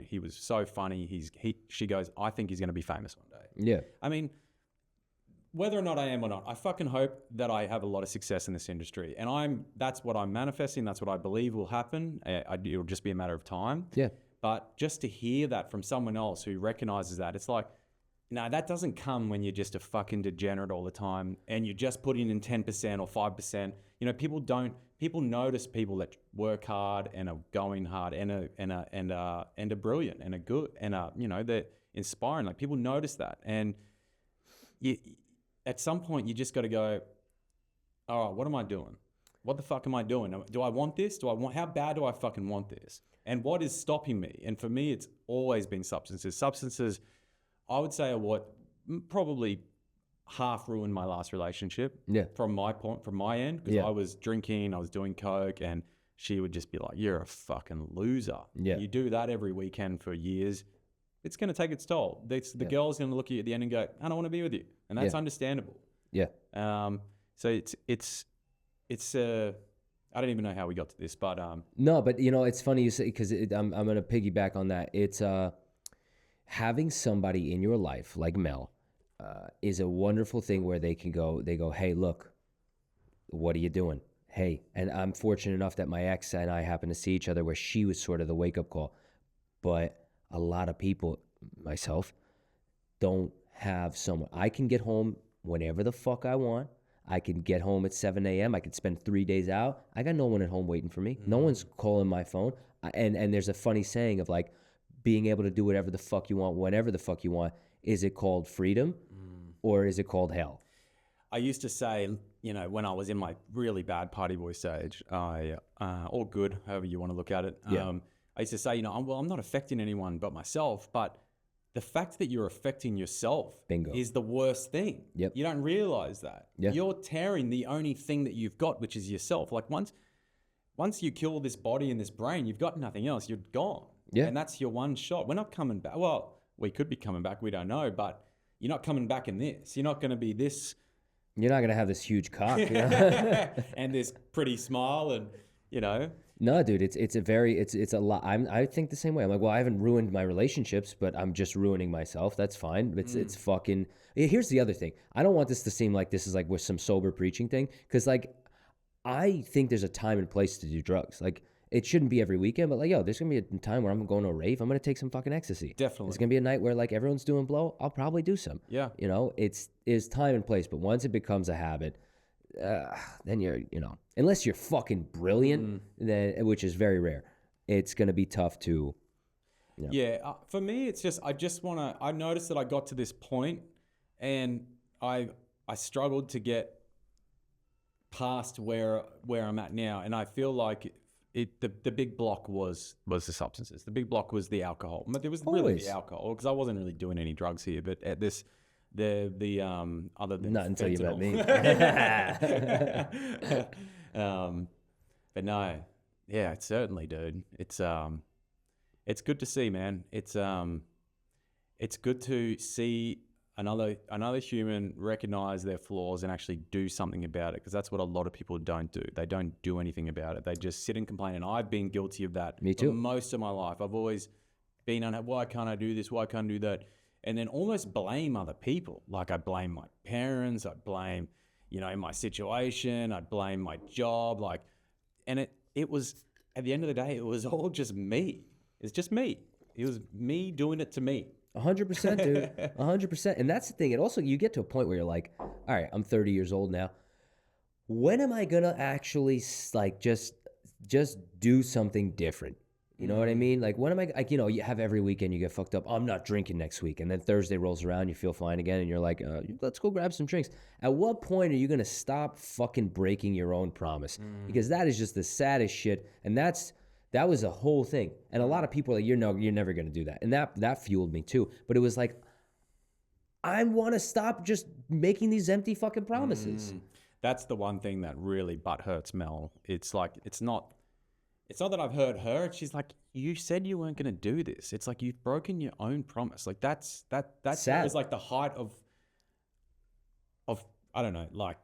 He was so funny. She goes, I think he's going to be famous one day. Yeah. I mean, whether or not I am or not, I fucking hope that I have a lot of success in this industry. And that's what I'm manifesting. That's what I believe will happen. It'll just be a matter of time. Yeah. But just to hear that from someone else who recognizes that, it's like, no, that doesn't come when you're just a fucking degenerate all the time and you're just putting in 10% or 5%. People notice people that work hard and are going hard and are brilliant and are good and they're inspiring. Like, people notice that. And at some point you just got to go, all right, what am I doing? What the fuck am I doing? Do I want this? How bad do I fucking want this? And what is stopping me? And for me, it's always been substances. Substances, I would say, are what probably half ruined my last relationship. Yeah. From my end, because I was drinking, I was doing coke, and she would just be like, "You're a fucking loser." Yeah. You do that every weekend for years, it's going to take its toll. The girl's going to look at you at the end and go, "I don't want to be with you," and that's understandable. Yeah. So it's I don't even know how we got to this, but No, but you know, it's funny you say, because I'm going to piggyback on that. It's having somebody in your life like Mel is a wonderful thing where they go, "Hey, look, what are you doing? Hey," and I'm fortunate enough that my ex and I happened to see each other where she was sort of the wake up call. But a lot of people, myself, don't have someone. I can get home whenever the fuck I want. I can get home at 7 a.m. I can spend 3 days out. I got no one at home waiting for me. No one's calling my phone. And there's a funny saying of like being able to do whatever the fuck you want, whenever the fuck you want. Is it called freedom or is it called hell? I used to say, you know, when I was in my really bad party boy stage, or good, however you want to look at it. Yeah. I used to say, you know, I'm not affecting anyone but myself, but the fact that you're affecting yourself Bingo. is the worst thing. Yep. You don't realize that. Yeah. You're tearing the only thing that you've got, which is yourself. Like once you kill this body and this brain, you've got nothing else. You're gone. Yeah. And that's your one shot. We're not coming back. Well, we could be coming back. We don't know. But you're not coming back in this. You're not going to be this. You're not going to have this huge cock. You know? And this pretty smile and, you know. No, dude, it's a lot. I think the same way. I'm like, well, I haven't ruined my relationships, but I'm just ruining myself. That's fine. It's fucking. Here's the other thing. I don't want this to seem like this is like with some sober preaching thing, because like I think there's a time and place to do drugs. Like it shouldn't be every weekend, but like there's gonna be a time where I'm going to a rave. I'm gonna take some fucking ecstasy. Definitely. There's gonna be a night where like everyone's doing blow. I'll probably do some. Yeah. You know, is time and place. But once it becomes a habit. Then you're, unless you're fucking brilliant, then which is very rare, it's gonna be tough to. Yeah, for me, it's just I noticed that I got to this point, and I struggled to get past where I'm at now, and I feel like the big block was the substances. The big block was the alcohol. But it was really the alcohol, because I wasn't really doing any drugs here, but at this. The other than not until you met me. But no, yeah, it's certainly, dude. It's good to see, man. It's good to see another human recognize their flaws and actually do something about it, because that's what a lot of people don't do. They don't do anything about it. They just sit and complain, and I've been guilty of that. Me too. For most of my life, I've always been on, why can't I do this? Why can't I do that? And then almost blame other people. Like I blame my parents, I blame, my situation, I blame my job. And it was, at the end of the day, it was all just me. It's just me. It was me doing it to me. 100%, dude. 100%. And that's the thing. It also, you get to a point where you're like, all right, I'm 30 years old now. When am I going to actually like just do something different? You know what I mean? Like, when am I, like, you have every weekend you get fucked up. I'm not drinking next week. And then Thursday rolls around, you feel fine again. And you're like, let's go grab some drinks. At what point are you going to stop fucking breaking your own promise? Because that is just the saddest shit. And that was a whole thing. And a lot of people are like, you're never going to do that. And that fueled me too. But it was like, I want to stop just making these empty fucking promises. That's the one thing that really butt hurts Mel. It's like, it's not that I've hurt her. She's like, you said you weren't going to do this. It's like you've broken your own promise. Like that's sad. Is like the height of I don't know, like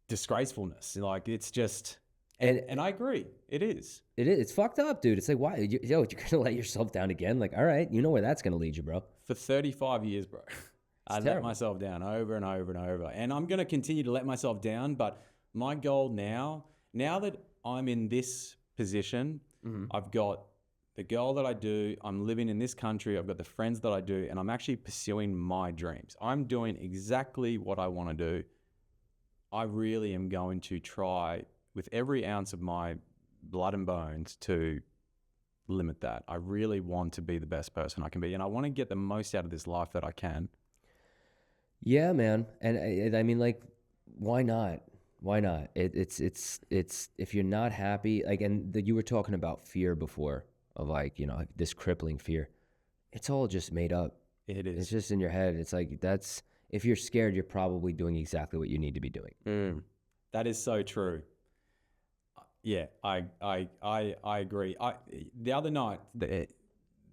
disgracefulness. Like it's just, and I agree, it is. It is. It's fucked up, dude. It's like, why, you're gonna let yourself down again? Like, all right, you know where that's gonna lead you, bro. For 35 years, bro, I let myself down over and over and over, and I'm gonna continue to let myself down. But my goal now that I'm in this position, I've got the girl that I do, I'm living in this country, I've got the friends that I do, and I'm actually pursuing my dreams. I'm doing exactly what I want to do. I really am going to try with every ounce of my blood and bones to limit that. I really want to be the best person I can be, and I want to get the most out of this life that I can. Yeah, man. And I mean, like, why not? Why not? It's if you're not happy, like, and you were talking about fear before, of like, this crippling fear. It's all just made up. It is. It's just in your head. It's like, if you're scared, you're probably doing exactly what you need to be doing. That is so true. Yeah, I agree. The other night,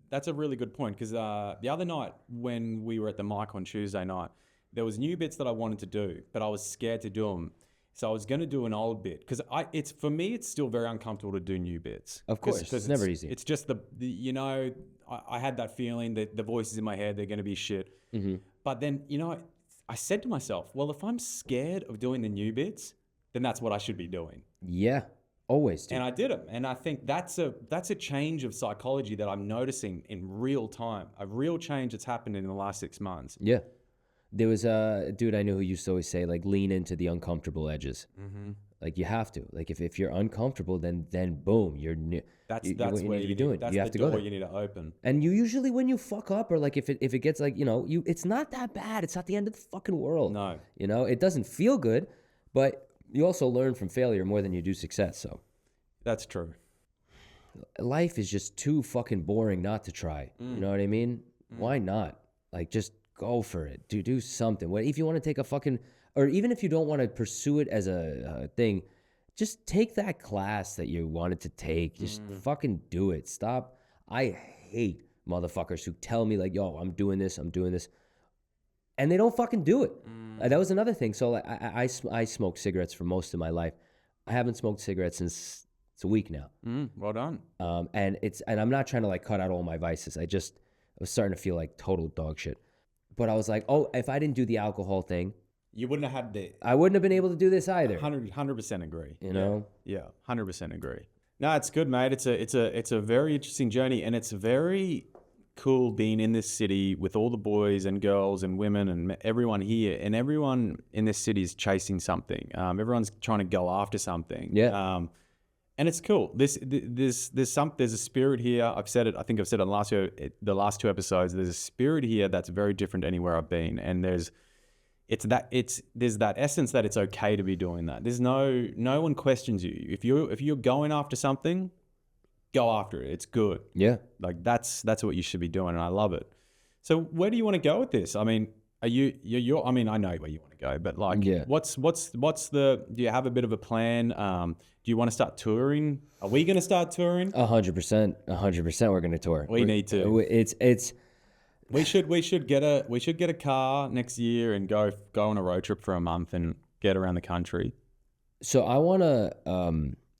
that's a really good point because the other night when we were at the mic on Tuesday night, there was new bits that I wanted to do, but I was scared to do them. So I was going to do an old bit because it's for me, it's still very uncomfortable to do new bits. Of course, it's never easy. It's just I had that feeling that the voices in my head, they're going to be shit. Mm-hmm. But then, I said to myself, well, if I'm scared of doing the new bits, then that's what I should be doing. Yeah, always do. And I did them. And I think that's a change of psychology that I'm noticing in real time, a real change that's happened in the last 6 months. Yeah. There was a dude I knew who used to always say, like, lean into the uncomfortable edges. Mm-hmm. Like, you have to. Like, if you're uncomfortable, then boom, That's what where you need to be doing. That's you have the to go door there. you need to open. And you usually, when you fuck up, or like if it gets like, it's not that bad. It's not the end of the fucking world. No. It doesn't feel good, but you also learn from failure more than you do success. So That's true. life is just too fucking boring not to try. You know what I mean? Why not? Like, just go for it. Do something. What if you want to take a fucking, or even if you don't want to pursue it as a thing, just take that class that you wanted to take. Just fucking do it. Stop. I hate motherfuckers who tell me like, yo, I'm doing this, and they don't fucking do it. That was another thing. So like, I smoked cigarettes for most of my life. I haven't smoked cigarettes since it's a week now. Well done. And I'm not trying to like cut out all my vices. I was starting to feel like total dog shit. But I was like, oh, if I didn't do the alcohol thing, You wouldn't have had I wouldn't have been able to do this either. 100% agree. You know? Yeah, 100% agree. No, it's good, mate. It's a very interesting journey, and it's very cool being in this city with all the boys and girls and women and everyone here, and everyone in this city is chasing something. Everyone's trying to go after something. Yeah. And it's cool. There's a spirit here. I've said it. I think I've said it in the last 2 episodes. There's a spirit here that's very different to anywhere I've been, and there's that essence that it's okay to be doing that. There's no one questions you. If you're going after something, go after it. It's good. Yeah. Like that's what you should be doing, and I love it. So where do you want to go with this? I mean, you're I mean, I know where you want to go, but like, Yeah. do you have a bit of a plan? Do you want to start touring? Are we going to start touring? 100%. We're gonna tour. We need to. It's. We should get a car next year and go on a road trip for a month and get around the country. So I want to.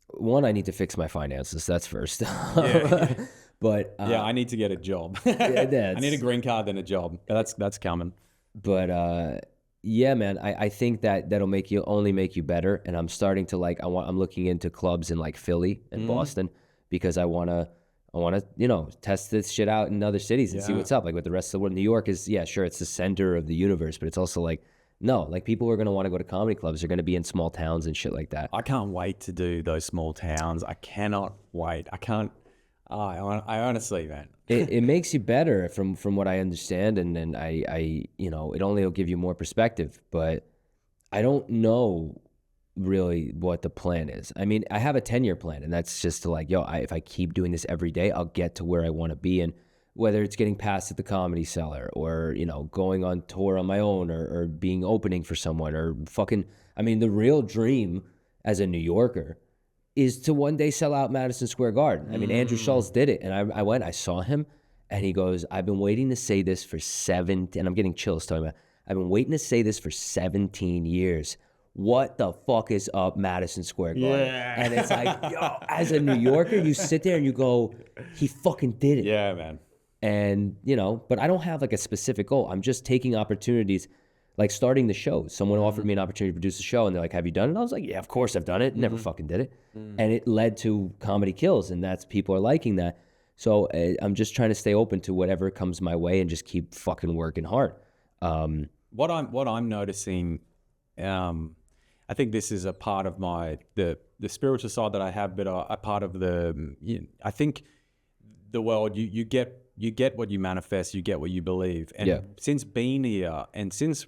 One, I need to fix my finances. That's first. Yeah. But Yeah, I need to get a job. Yeah, I need a green card then a job. That's coming. But yeah, man, I think that'll only make you better. And I'm starting to like, I'm looking into clubs in like Philly and Boston because I want to test this shit out in other cities and see what's up. Like with the rest of the world, New York is, yeah, sure, it's the center of the universe, but it's also like, no, like people are going to want to go to comedy clubs. They're going to be in small towns and shit like that. I can't wait to do those small towns. I cannot wait. I can't. I honestly, man. It makes you better from what I understand, and I it only will give you more perspective. But I don't know really what the plan is. I mean, I have a 10-year plan, and that's just to like, if I keep doing this every day, I'll get to where I want to be. And whether it's getting past at the Comedy Cellar or, going on tour on my own or being opening for someone or I mean, the real dream as a New Yorker is to one day sell out Madison Square Garden. I mean, Andrew Schultz did it. And I saw him and he goes, I've been waiting to say this for and I'm getting chills talking about, I've been waiting to say this for 17 years. What the fuck is up Madison Square Garden? Yeah. And it's like, as a New Yorker, you sit there and you go, he fucking did it. Yeah, man. And, but I don't have like a specific goal. I'm just taking opportunities, like starting the show. Someone offered me an opportunity to produce a show and they're like, have you done it? I was like, yeah, of course I've done it. Never fucking did it. And it led to Comedy Kills, and people are liking that. So I'm just trying to stay open to whatever comes my way and just keep fucking working hard. What I'm noticing, I think this is a part of the spiritual side that I have, but a part of I think the world, you get what you manifest, you get what you believe. And since being here and since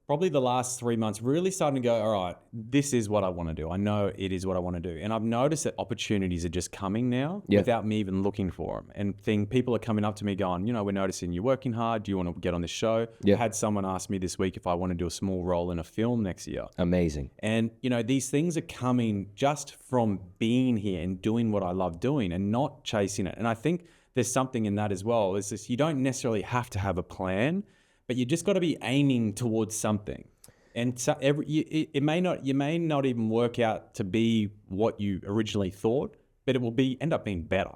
probably the last 3 months, really starting to go, all right, this is what I want to do. I know it is what I want to do. And I've noticed that opportunities are just coming now without me even looking for them. And people are coming up to me going, we're noticing you're working hard. Do you want to get on this show? I had someone ask me this week if I want to do a small role in a film next year. Amazing. And, these things are coming just from being here and doing what I love doing and not chasing it. And I think there's something in that as well. It's just, you don't necessarily have to have a plan, but you just got to be aiming towards something. And so you may not even work out to be what you originally thought, but it will end up being better.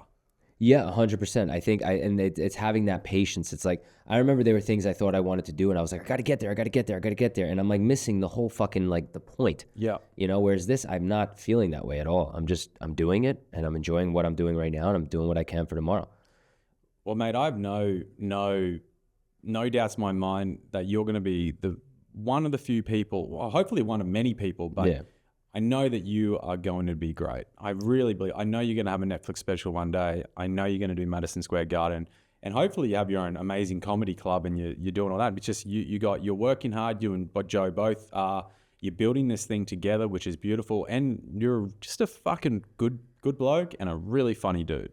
Yeah, 100%. I think it's having that patience. It's like, I remember there were things I thought I wanted to do and I was like, I got to get there. And I'm like missing the whole fucking the point. Yeah. Whereas this, I'm not feeling that way at all. I'm doing it and I'm enjoying what I'm doing right now and I'm doing what I can for tomorrow. Well, mate, I have no doubts in my mind that you're going to be one of the few people, well, hopefully one of many people, but I know that you are going to be great. I really believe. I know you're going to have a Netflix special one day. I know you're going to do Madison Square Garden, and hopefully you have your own amazing comedy club and you're doing all that. It's just you're working hard. You and Joe both are. You're building this thing together, which is beautiful, and you're just a fucking good bloke and a really funny dude.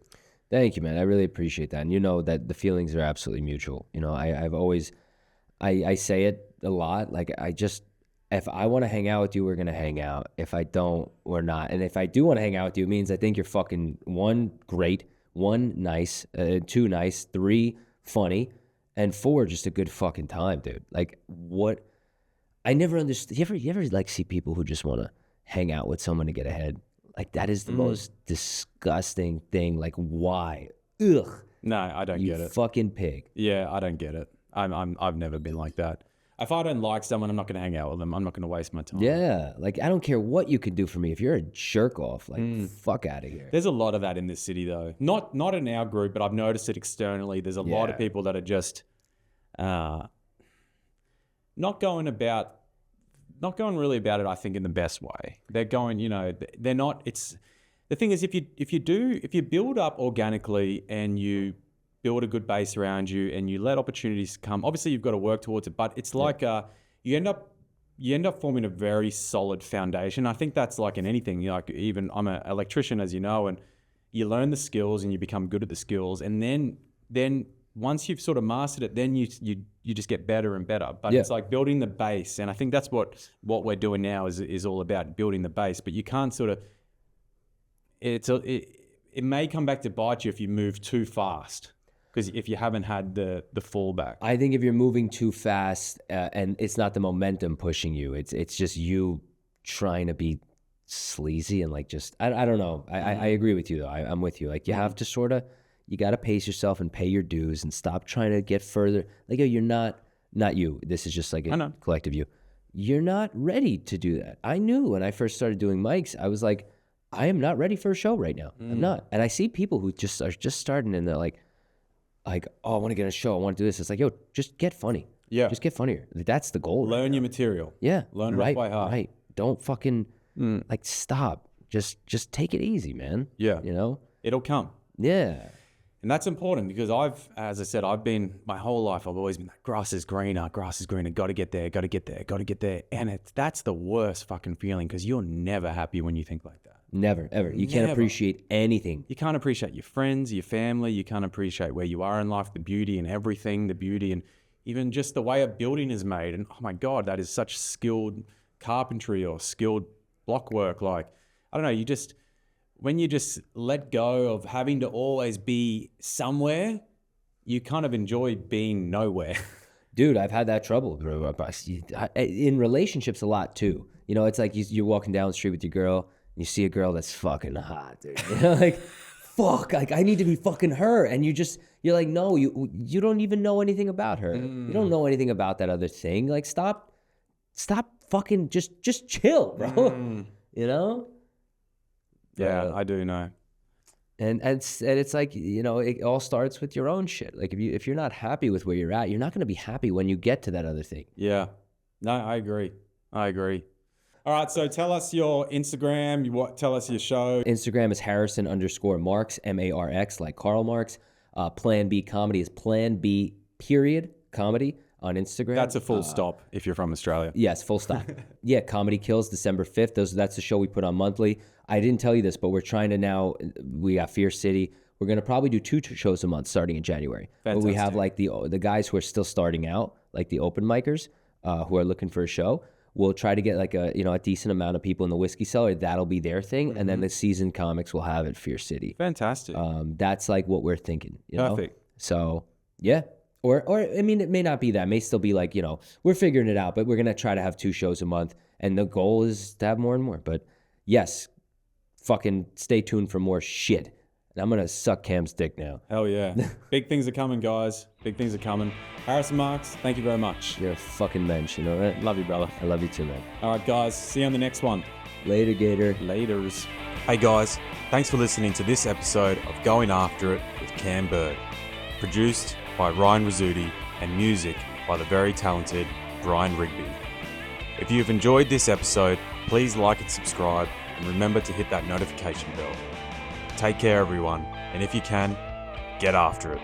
Thank you, man. I really appreciate that. And that the feelings are absolutely mutual. I've always, I say it a lot. Like, if I want to hang out with you, we're going to hang out. If I don't, we're not. And if I do want to hang out with you, it means I think you're fucking 1, great, 1, nice, 2, nice, 3, funny, and 4, just a good fucking time, dude. Like, what? I never understood. You ever like see people who just want to hang out with someone to get ahead? Like, that is the most disgusting thing. Like, why? Ugh. No, I don't get it. You fucking pig. Yeah, I don't get it. I've never been like that. If I don't like someone, I'm not going to hang out with them. I'm not going to waste my time. Yeah, like, I don't care what you can do for me. If you're a jerk off, like, fuck out of here. There's a lot of that in this city, though. Not in our group, but I've noticed it externally. There's a lot of people that are just not going really about it, I think, in the best way. They're going, they're not. It's the thing is, if you build up organically and you build a good base around you and you let opportunities come, obviously you've got to work towards it, but it's like you end up forming a very solid foundation. I think that's like in anything. Like, even I'm an electrician, as you know, and you learn the skills and you become good at the skills, and then once you've sort of mastered it, then you just get better and better. But it's like building the base, and I think that's what we're doing now is all about, building the base. But you can't sort of it may come back to bite you if you move too fast, because if you haven't had the fallback. I think if you're moving too fast and it's not the momentum pushing you, it's just you trying to be sleazy and like just I don't know. I agree with you though. I'm with you. Like, you have to you got to pace yourself and pay your dues and stop trying to get further. Like, you're not you. This is just like a collective you. You're not ready to do that. I knew when I first started doing mics, I was like, I am not ready for a show right now. I'm not. And I see people who are just starting and they're like, oh, I want to get on a show. I want to do this. It's like, yo, just get funny. Yeah. Just get funnier. That's the goal. Learn your material. Yeah. Learn it by heart. Right. Don't fucking stop. Just take it easy, man. Yeah. It'll come. Yeah. And that's important because as I said, my whole life, I've always been like, grass is greener, got to get there. And that's the worst fucking feeling because you're never happy when you think like that. Never, ever. You can't appreciate anything. You can't appreciate your friends, your family. You can't appreciate where you are in life, the beauty and everything, and even just the way a building is made. And oh my God, that is such skilled carpentry or skilled block work. Like, I don't know, when you just let go of having to always be somewhere, you kind of enjoy being nowhere. Dude, I've had that trouble in relationships a lot too. It's like you're walking down the street with your girl and you see a girl that's fucking hot, dude. Like, fuck, like, I need to be fucking her. And you're like, no, you don't even know anything about her. You don't know anything about that other thing. Like, stop fucking, just chill, bro. Yeah, I do know. And it's like, it all starts with your own shit. Like, if you're not happy with where you're at, you're not going to be happy when you get to that other thing. Yeah. No, I agree. All right, so tell us your Instagram, tell us your show. Instagram is Harrison_Marx, MARX, like Karl Marx. Plan B Comedy is Plan B period comedy. on Instagram. That's a full stop if you're from Australia. Yes, full stop. Yeah, Comedy Kills, December 5th. That's the show we put on monthly. I didn't tell you this, but we're trying to now, we got Fear City. We're going to probably do 2 shows a month starting in January. Fantastic. But we have like the guys who are still starting out, like the open micers who are looking for a show. We'll try to get like a decent amount of people in the Whiskey Cellar. That'll be their thing. And then the seasoned comics will have it Fear City. Fantastic. That's like what we're thinking. Perfect. So, yeah. Or I mean, it may not be that. It may still be like, we're figuring it out, but we're going to try to have 2 shows a month. And the goal is to have more and more. But yes, fucking stay tuned for more shit. And I'm going to suck Cam's dick now. Hell yeah. Big things are coming, guys. Big things are coming. Harrison Marx, thank you very much. You're a fucking mensch, you know that? Love you, brother. I love you too, man. All right, guys. See you on the next one. Later, Gator. Laters. Hey, guys. Thanks for listening to this episode of Going After It with Cam Bird. Produced by Ryan Rizzuti and music by the very talented Brian Rigby. If you've enjoyed this episode, please like and subscribe, and remember to hit that notification bell. Take care, everyone, and if you can, get after it.